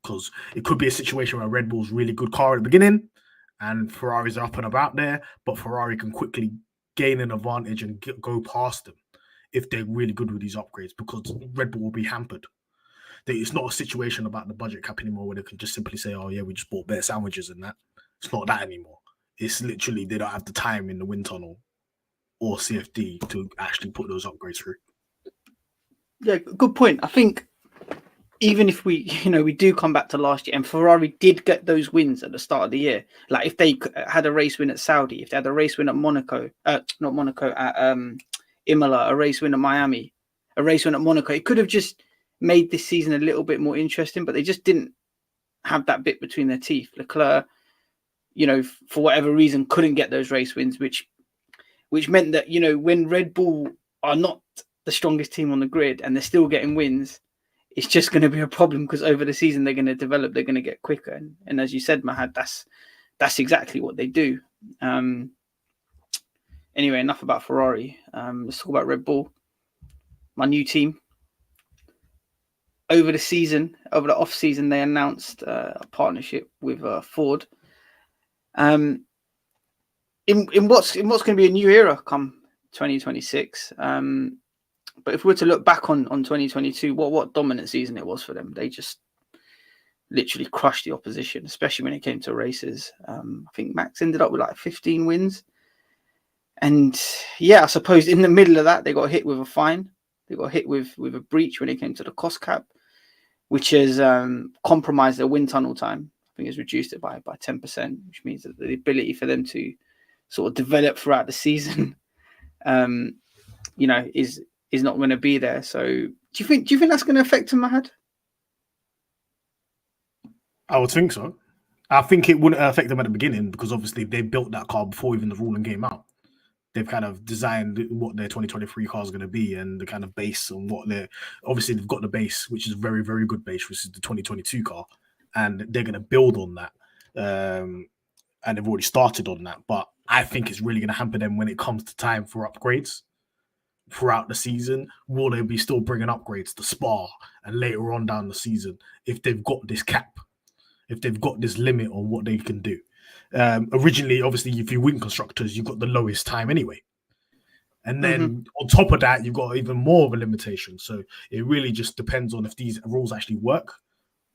because it could be a situation where Red Bull's really good car at the beginning and Ferraris are up and about there, but Ferrari can quickly gain an advantage and go past them if they're really good with these upgrades, because Red Bull will be hampered. It's not a situation about the budget cap anymore where they can just simply say, oh yeah, we just bought better sandwiches and that. It's not that anymore. It's literally they don't have the time in the wind tunnel or CFD to actually put those upgrades through. Yeah, good point. I think even if we do come back to last year and Ferrari did get those wins at the start of the year, like if they had a race win at Saudi, if they had a race win at Monaco, at Imola, a race win at Miami, a race win at Monaco, it could have just made this season a little bit more interesting, but they just didn't have that bit between their teeth. Leclerc, for whatever reason, couldn't get those race wins, which meant that, when Red Bull are not the strongest team on the grid and they're still getting wins, it's just going to be a problem, because over the season they're going to develop, they're going to get quicker. And as you said, Mahad, that's exactly what they do. Anyway, enough about Ferrari. Let's talk about Red Bull, my new team. Over the off season, they announced a partnership with Ford. In what's going to be a new era come 2026. But if we were to look back on 2022, what dominant season it was for them. They just literally crushed the opposition, especially when it came to races. I think Max ended up with like 15 wins. And yeah, I suppose in the middle of that, they got hit with a fine. They got hit with a breach when it came to the cost cap, which has compromised their wind tunnel time. I think it's reduced it by 10%, which means that the ability for them to sort of develop throughout the season, is not going to be there. So do you think that's going to affect them, Mahad? I would think so. I think it wouldn't affect them at the beginning, because obviously they built that car before even the ruling came out. They've kind of designed what their 2023 car is going to be and the kind of base and what obviously they've got the base, which is a very, very good base, which is the 2022 car. And they're going to build on that. And they've already started on that. But I think it's really going to hamper them when it comes to time for upgrades. throughout the season? Will they be still bringing upgrades to Spa and later on down the season if they've got this cap, if they've got this limit on what they can do? Originally, obviously, if you win constructors, you've got the lowest time anyway. And then on top of that, you've got even more of a limitation. So it really just depends on if these rules actually work.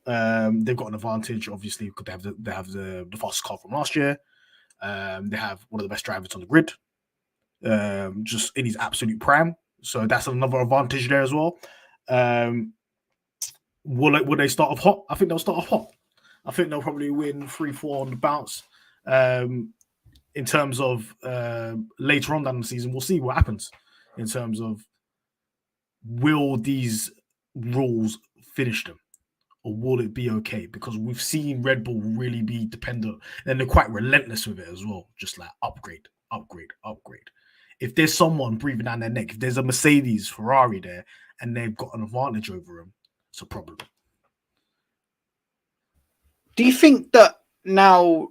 They've got an advantage, obviously, because they have the fastest car from last year. They have one of the best drivers on the grid, just in his absolute prime. So that's another advantage there as well. Will they start off hot? I think they'll start off hot. I think they'll probably win 3-4 on the bounce. In terms of later on down the season, we'll see what happens in terms of will these rules finish them or will it be okay? Because we've seen Red Bull really be dependent and they're quite relentless with it as well. Just like upgrade. If there's someone breathing down their neck, if there's a Mercedes, Ferrari there and they've got an advantage over them, it's a problem. Do you think that now...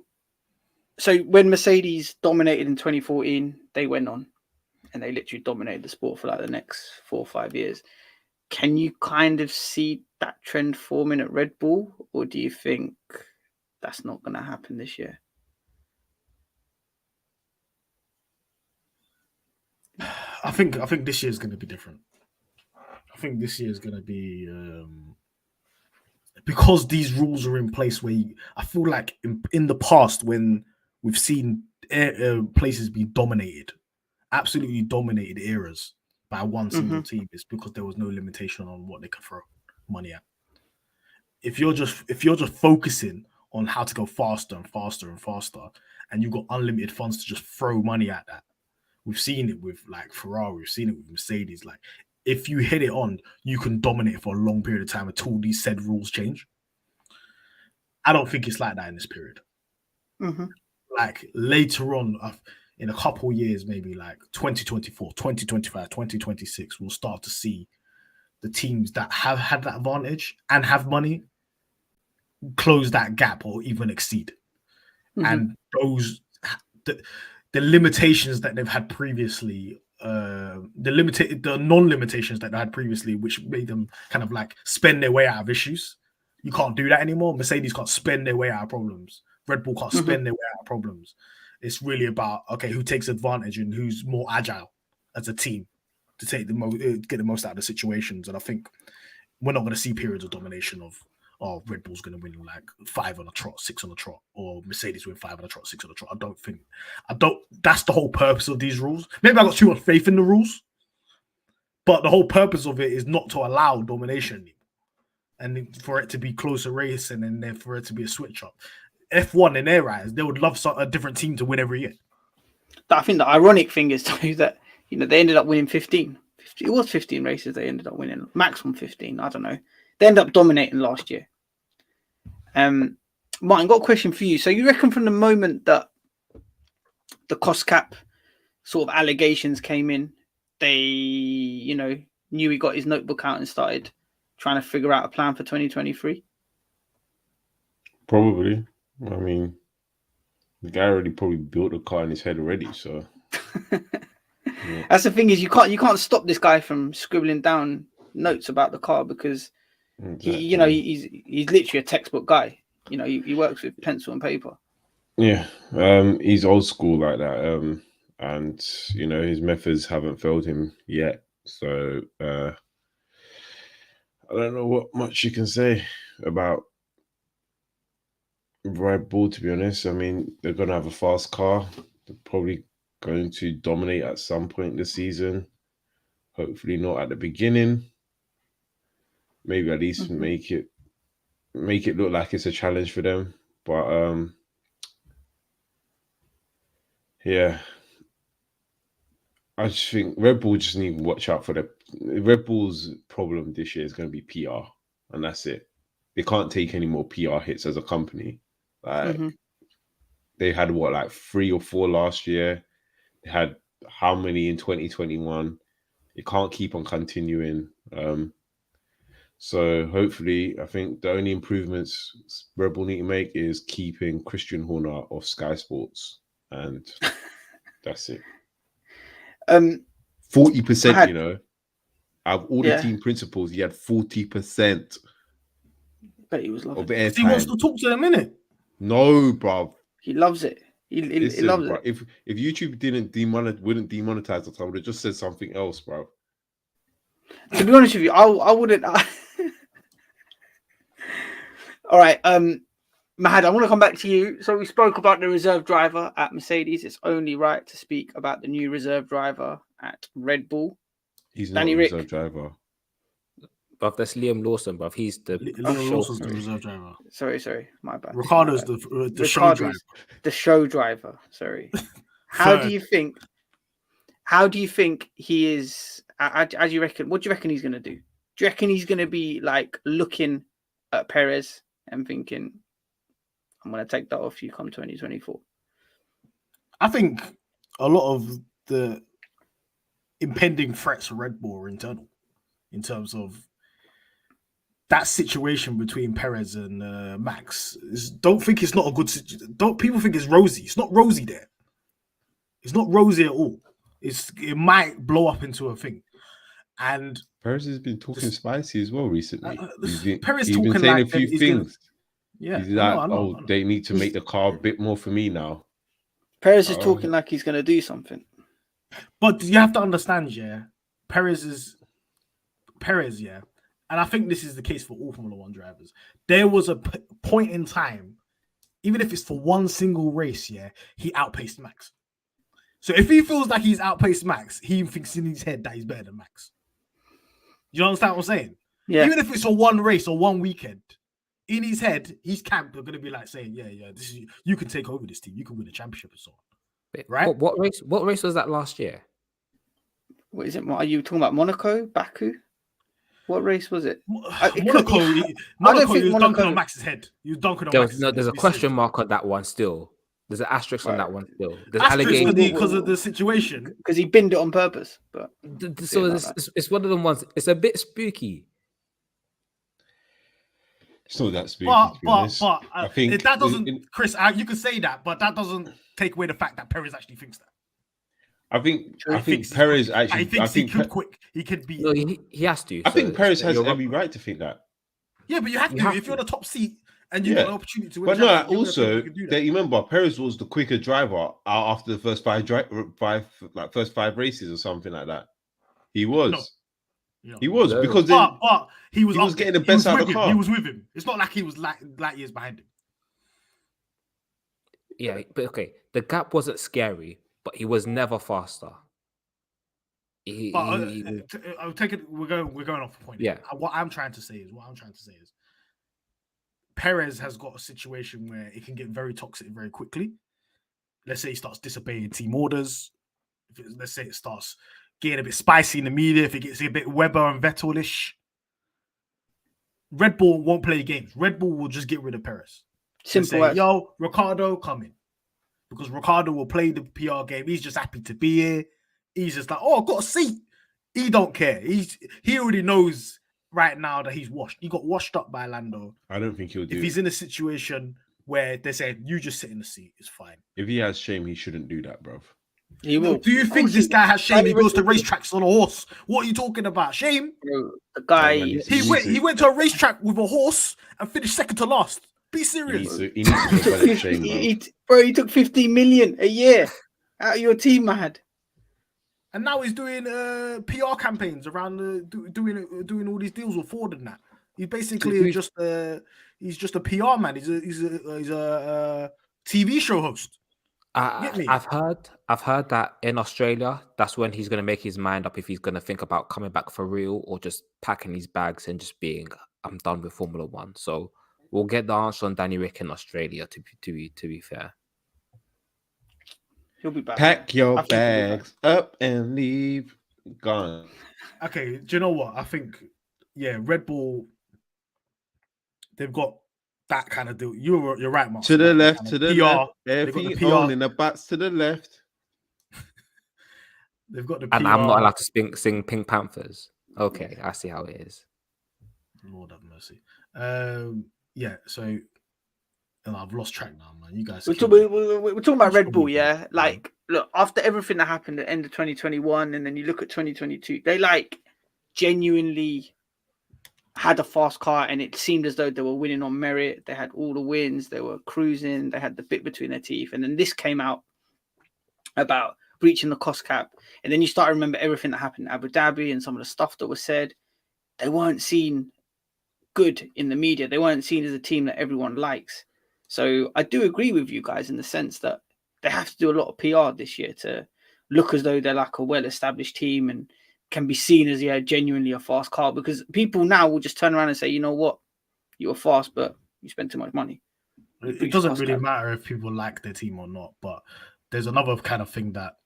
So when Mercedes dominated in 2014, they went on and they literally dominated the sport for like the next 4 or 5 years. Can you kind of see that trend forming at Red Bull, or do you think that's not going to happen this year? I think this year is going to be different. I think this year is going to be because these rules are in place where I feel like in the past when we've seen places be dominated, absolutely dominated eras by one single team. It's because there was no limitation on what they could throw money at. If you're just focusing on how to go faster and faster and faster, and you've got unlimited funds to just throw money at that, we've seen it with like Ferrari, we've seen it with Mercedes. Like if you hit it on, you can dominate for a long period of time until these said rules change. I don't think it's like that in this period. Like later on in a couple of years, maybe like 2024, 2025, 2026, we'll start to see the teams that have had that advantage and have money close that gap or even exceed. And those the limitations that they've had previously, the non-limitations that they had previously, which made them kind of like spend their way out of issues. You can't do that anymore. Mercedes can't spend their way out of problems. Red Bull can't spend their way out of problems. It's really about, okay, who takes advantage and who's more agile as a team to take get the most out of the situations. And I think we're not going to see periods of domination of, Red Bull's going to win like 5 on a trot, 6 on a trot, or Mercedes win 5 on a trot, 6 on a trot. That's the whole purpose of these rules. Maybe I got too much faith in the rules, but the whole purpose of it is not to allow domination anymore. And for it to be closer racing and then for it to be a switch up. F1 in their eyes, they would love a different team to win every year. I think the ironic thing is too that they ended up winning 15. It was 15 races they ended up winning, maximum 15. I don't know. They ended up dominating last year. Martin, got a question for you. So you reckon from the moment that the cost cap sort of allegations came in, they knew he got his notebook out and started trying to figure out a plan for 2023? Probably. I mean, the guy already probably built a car in his head already, so yeah. That's the thing is you can't stop this guy from scribbling down notes about the car because exactly. he's literally a textbook guy. He works with pencil and paper. Yeah, he's old school like that, and his methods haven't failed him yet. So I don't know what much you can say about Red Bull, to be honest. I mean, they're going to have a fast car. They're probably going to dominate at some point this season. Hopefully not at the beginning. Maybe at least make it look like it's a challenge for them. But yeah, I just think Red Bull just need to watch out for Red Bull's problem this year is going to be PR, and that's it. They can't take any more PR hits as a company. Like they had 3 or 4 last year. They had how many in 2021? It can't keep on continuing. So hopefully, I think the only improvements Red Bull need to make is keeping Christian Horner off Sky Sports, and that's it. 40%, you know. Out of all the Yeah. team principals, he had 40% Bet he was loving of it. He wants airtime. to talk to them, innit? No, bruv. He loves it. He Listen, loves bro, it. if YouTube wouldn't demonetize us, I would have just said something else, bro. To be honest with you, I wouldn't. All right, Mahad, I want to come back to you. So we spoke about the reserve driver at Mercedes. It's only right to speak about the new reserve driver at Red Bull. He's Danny not a Rick. reserve driver. But that's Liam Lawson, bruv. He's the Liam Lawson's the reserve driver. Sorry, my bad. Ricardo's the show driver. The show driver. Sorry. How do you think he is? As you reckon? What do you reckon he's going to do? Do you reckon he's going to be like looking at Perez and thinking, "I'm going to take that off you come 2024"? I think a lot of the impending threats for Red Bull are internal, in terms of that situation between Perez and Max. Don't think it's not a good situation. Don't people think it's rosy? It's not rosy there. It's not rosy at all. It might blow up into a thing. And Perez has been talking spicy as well recently. Perez he's talking been saying like a few he's things. Yeah, He's like, they need to make the car a bit more for me now. Perez is talking like he's going to do something. But you have to understand, yeah, Perez, yeah, and I think this is the case for all Formula One drivers. There was a point in time, even if it's for one single race, yeah, he outpaced Max. So if he feels like he's outpaced Max, he thinks in his head that he's better than Max. You understand what I'm saying? Yeah. Even if it's for one race or one weekend, in his head, his camp are going to be like saying, yeah, this is you can take over this team, you can win a championship and so on. Right? What race was that last year? What is it? Are you talking about Monaco, Baku? What race was it? Monaco, he was dunking on Max's head. He was dunking on Max's head. There's a question mark on that one still. There's an asterisk on that one still. There's asterisk because of the situation. Because he binned it on purpose. But so it's one of them ones. It's a bit spooky. It's not that spooky. But I think that doesn't, Chris. You can say that, but that doesn't take away the fact that Perez actually thinks that. I think Perez actually. He thinks he could quick. He could be. No, he has to. I think Perez has every right to think that. Yeah, but you have to. If you're on the top seat and you got an opportunity to win. But no, also that you remember Perez was the quicker driver after the first five races or something like that. He was. No. He was because but he was getting the best out of the car. He was with him. It's not like he was light years behind him. Yeah, but okay, the gap wasn't scary, but he was never faster. I'll take it. We're going off the point. Yeah. What I'm trying to say is Perez has got a situation where it can get very toxic very quickly. Let's say he starts disobeying team orders. Let's say it starts getting a bit spicy in the media, if it gets a bit Webber and Vettel-ish, Red Bull won't play games. Red Bull will just get rid of Perez. Simple as. Yo, Ricardo, come in. Because Ricardo will play the PR game. He's just happy to be here. He's just like, I've got a seat. He don't care. He already knows right now that he's washed. He got washed up by Lando. I don't think he'll do it. If he's in a situation where they say, you just sit in the seat, it's fine. If he has shame, he shouldn't do that, bruv. He will. Do you think this guy has shame? He goes to racetracks on a horse. What are you talking about? Shame? The guy. He went to a racetrack with a horse and finished second to last. Be serious. He needs to he took 15 million a year out of your team, Mahad. And now he's doing PR campaigns around doing all these deals with Ford and that. He's basically just a PR man. He's a TV show host. I've heard that in Australia, that's when he's going to make his mind up if he's going to think about coming back for real or just packing his bags and just being, I'm done with Formula One. So we'll get the answer on Danny Rick in Australia. To be fair, he'll be back. Pack your bags up and leave. Gone. Okay, do you know what? I think Red Bull. They've got that kind of deal. You're right, Mark. To the left, kind to of the PR. left. Everything on in the butts to the left. They've got the PR. And I'm not allowed to sing Pink Panthers. Okay, I see how it is. Lord have mercy. So I've lost track now, man. You guys. We're talking about Red Bull, yeah. Like look, after everything that happened at the end of 2021, and then you look at 2022, they like genuinely had a fast car, and it seemed as though they were winning on merit. They had all the wins, they were cruising, they had the bit between their teeth, and then this came out about breaching the cost cap, and then you start to remember everything that happened in Abu Dhabi and some of the stuff that was said. They weren't seen good in the media. They weren't seen as a team that everyone likes. So I do agree with you guys in the sense that they have to do a lot of PR this year to look as though they're like a well-established team and can be seen as genuinely a fast car, because people now will just turn around and say, you know what, you were fast, but you spent too much money. It doesn't really matter if people like their team or not, but there's another kind of thing that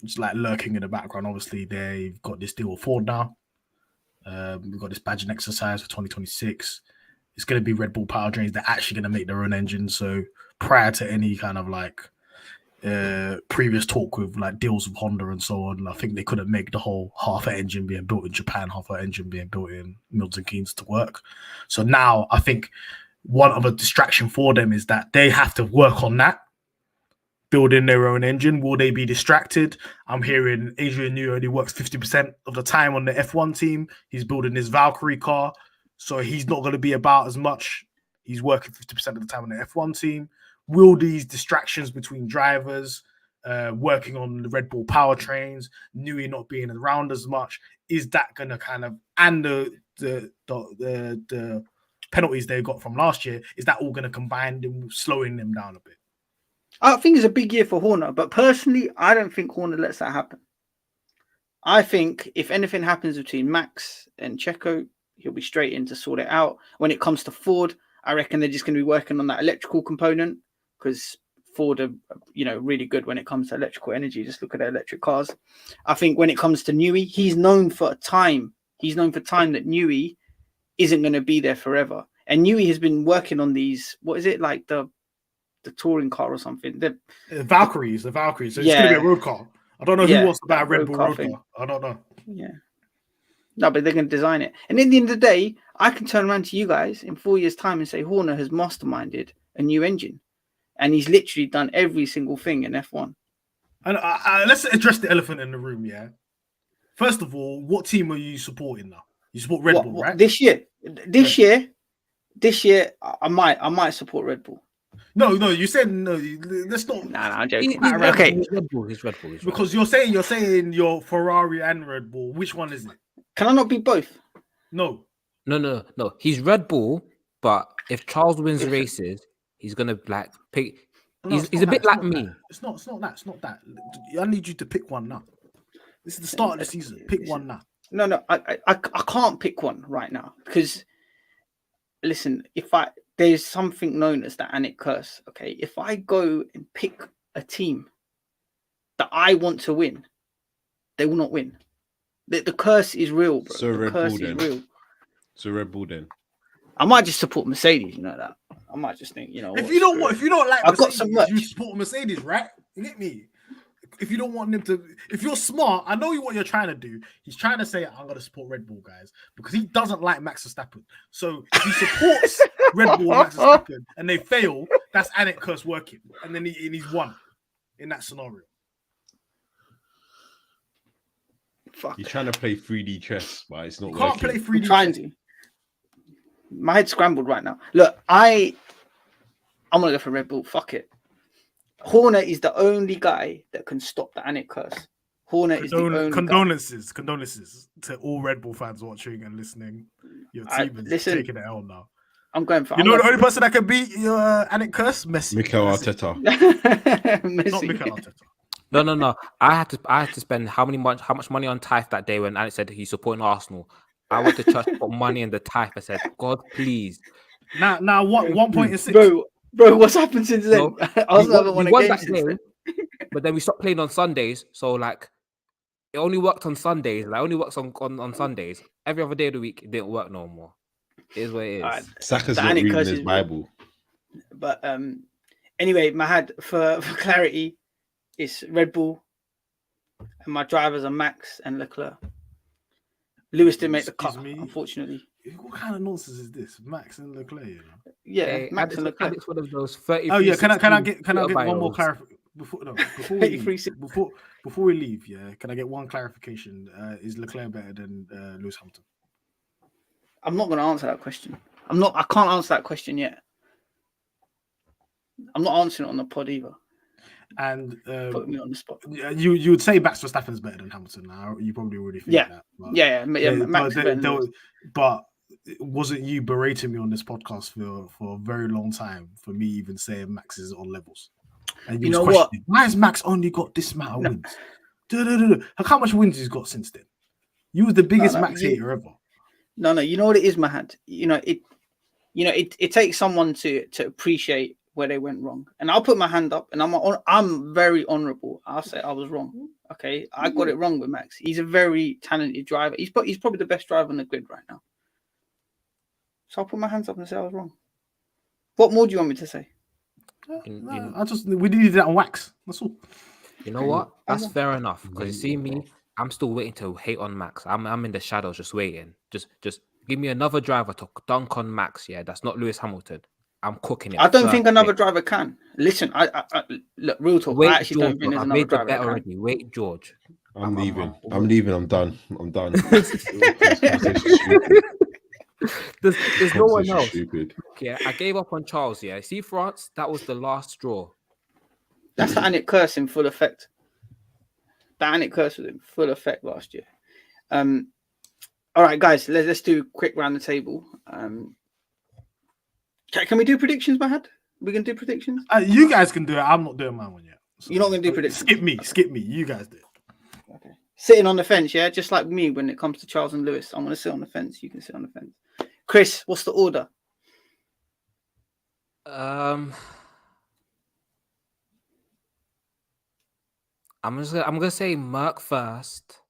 it's like lurking in the background. Obviously, they've got this deal with Ford now. We've got this badging exercise for 2026. It's going to be Red Bull powertrains. They're actually going to make their own engine. So prior to any kind of like previous talk with like deals with Honda and so on, I think they couldn't make the whole half an engine being built in Japan, half an engine being built in Milton Keynes to work. So now I think one of a distraction for them is that they have to work on that, building their own engine. Will they be distracted? I'm hearing Adrian Newey only works 50% of the time on the F1 team. He's building his Valkyrie car, so he's not going to be about as much. He's working 50% of the time on the F1 team. Will these distractions between drivers, working on the Red Bull powertrains, Newey not being around as much, is that going to kind of, and the penalties they got from last year, is that all going to combine them, slowing them down a bit? I think it's a big year for Horner, but personally, I don't think Horner lets that happen. I think if anything happens between Max and Checo, he'll be straight in to sort it out. When it comes to Ford, I reckon they're just going to be working on that electrical component, because Ford are, really good when it comes to electrical energy. Just look at their electric cars. I think when it comes to Newey, he's known for time that Newey isn't going to be there forever. And Newey has been working on these, what is it, like the touring car or something? The Valkyries. So it's going to be a road car. I don't know who wants to buy a Red Bull road car. I don't know. Yeah. No, but they're going to design it. And at the end of the day, I can turn around to you guys in 4 years' time and say Horner has masterminded a new engine. And he's literally done every single thing in F1. And let's address the elephant in the room, yeah? First of all, what team are you supporting now? You support Red Bull, right? This year, I might support Red Bull. No, you said no. Let's not. Nah, I'm joking. Okay, he's Red Bull. Because you're saying you're Ferrari and Red Bull. Which one is it? Can I not be both? No. He's Red Bull, but if Charles wins races, he's gonna like pick. He's a bit like me. It's not that. I need you to pick one now. This is the start of the season. Pick one now. No, I can't pick one right now, because listen, there's something known as the Anik curse. Okay, if I go and pick a team that I want to win, they will not win. The curse is real, bro. So the curse is real. So Red Bull then. I might just support Mercedes, you know that. I might just think, if you don't like Mercedes, got some you support Mercedes, right? You get me? If you don't want them to, if you're smart, I know what you're trying to do. He's trying to say, I'm going to support Red Bull, guys, because he doesn't like Max Verstappen. So if he supports Red Bull and Max Verstappen and they fail, that's Anik curse working. And then he's won in that scenario. Fuck. You're trying to play 3D chess, but it's not you can't working. play 3D chess. My head's scrambled right now. Look, I'm going to go for Red Bull. Fuck it. Horner is the only guy that can stop the Anik curse. Horner is the only Condolences to all Red Bull fans watching and listening. Your team is taking the L now. I'm going for... the only person that can beat your Anik curse? Messi. Mikel Arteta. Not Mikel Arteta. No. I had to spend how much money on Tithe that day when Anik said he's supporting Arsenal. I went to church, put money in the Tithe. I said, God, please. Now what? 1.6. Bro, what's happened since then? No, Arsenal haven't won a game since then. But then we stopped playing on Sundays. So like, it only worked on Sundays. Like, only works on Sundays. Every other day of the week, it didn't work no more. It is what it is. Right. Saka's not reading his Bible. But anyway, Mahad, for clarity, it's Red Bull, and my drivers are Max and Leclerc. Lewis didn't make the cut, unfortunately. What kind of nonsense is this? Max and Leclerc, you know? Yeah, Max and Leclerc. It's one of those 30. Oh yeah, can I get one more before Hey, before we leave, yeah, can I get one clarification? Is Leclerc better than Lewis Hamilton? I'm not going to answer that question. I can't answer that question yet. I'm not answering it on the pod either. And Put me on the spot. You would say Max Verstappen's better than Hamilton now. You probably already think that. But, Max is better than Lewis. But wasn't you berating me on this podcast for a very long time for me even saying Max is on levels? And you know what? Why has Max only got this amount of wins? Look how much wins he's got since then. You was the biggest Max hater ever. No, you know what it is, Mahad. It takes someone to appreciate where they went wrong. And I'll put my hand up, and I'm very honourable. I'll say I was wrong. Okay, I got it wrong with Max. He's a very talented driver. He's probably the best driver on the grid right now. So I'll put my hands up and say I was wrong. What more do you want me to say? We needed that on wax. That's all. You know what? That's fair enough. Because you see me, I'm still waiting to hate on Max. I'm in the shadows, just waiting. Just give me another driver to dunk on Max. Yeah, that's not Lewis Hamilton. I'm cooking it. I don't think another driver can. Listen, I look, real talk. Wait, I actually George, don't think there's I've another made the driver bet that already. can. Wait, George. I'm leaving. I'm leaving. I'm done. There's no one else. Stupid. Yeah, I gave up on Charles. Yeah, see, France, that was the last straw. That's the Anik curse in full effect. The Anik curse was in full effect last year. All right, guys, let's do a quick round the table. Can we do predictions, Mahad? We can do predictions. You guys can do it. I'm not doing my one yet. So you're not going to do predictions. Skip me. You guys do it. Okay. Sitting on the fence, yeah, just like me when it comes to Charles and Lewis. I'm going to sit on the fence. You can sit on the fence. Chris, what's the order? I'm gonna say Merc first,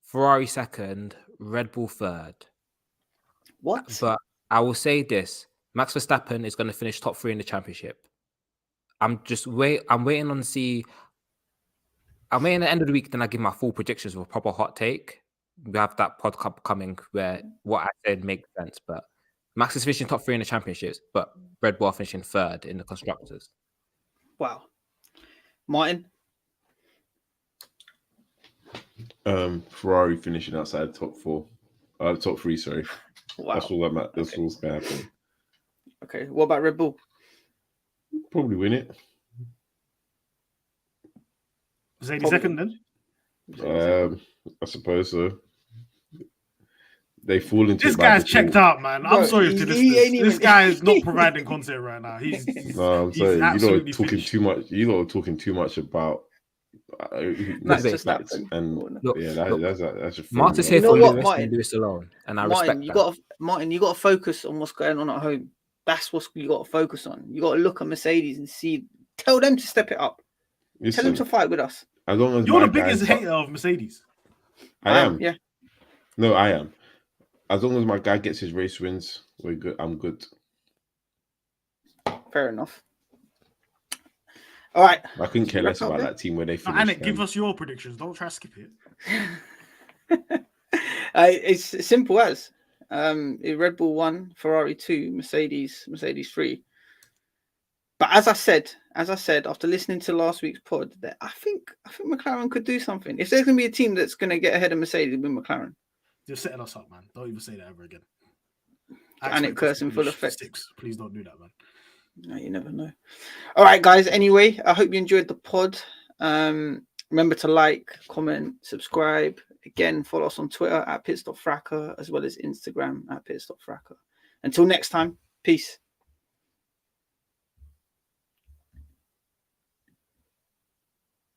Ferrari second, Red Bull third. What? But I will say this: Max Verstappen is going to finish top 3 in the championship. I'm waiting on see. I'm waiting at the end of the week, then I give my full predictions with a proper hot take. We have that podcast coming where what I said makes sense. But Max is finishing top 3 in the championships, but Red Bull are finishing third in the constructors. Wow. Martin? Ferrari finishing outside top 3, sorry. Wow. That's all I'm at. That's what's going to happen. Okay. What about Red Bull? Probably win it. Mercedes second then? I suppose so. They fall into this guy's checked out, man. Bro, I'm sorry to this guy is not providing content right now. I'm saying you lot are talking too much. You lot are talking too much about. That's just that. And look, that's just Martz here for Lewis alone, and I respect that. Martin, you got to focus on what's going on at home. That's what you got to focus on. You got to look at Mercedes and see. Tell them to step it up. Tell them to fight with us. As long as you're the biggest hater of Mercedes. I am. Yeah. No, I am. As long as my guy gets his race wins, we're good. I'm good. Fair enough. All right. I couldn't care less about that team where they finished. Anik, give us your predictions. Don't try to skip it. It's simple as Red Bull 1, Ferrari 2, Mercedes 3. But as I said, after listening to last week's pod, that I think McLaren could do something. If there's going to be a team that's going to get ahead of Mercedes, it'll be McLaren. You're setting us up, man. Don't even say that ever again. And it curse in full effect. 6. Please don't do that, man. No, you never know. All right, guys. Anyway, I hope you enjoyed the pod. Remember to like, comment, subscribe. Again, follow us on Twitter at Pitstop Fracas, as well as Instagram at Pitstop Fracas. Until next time, peace.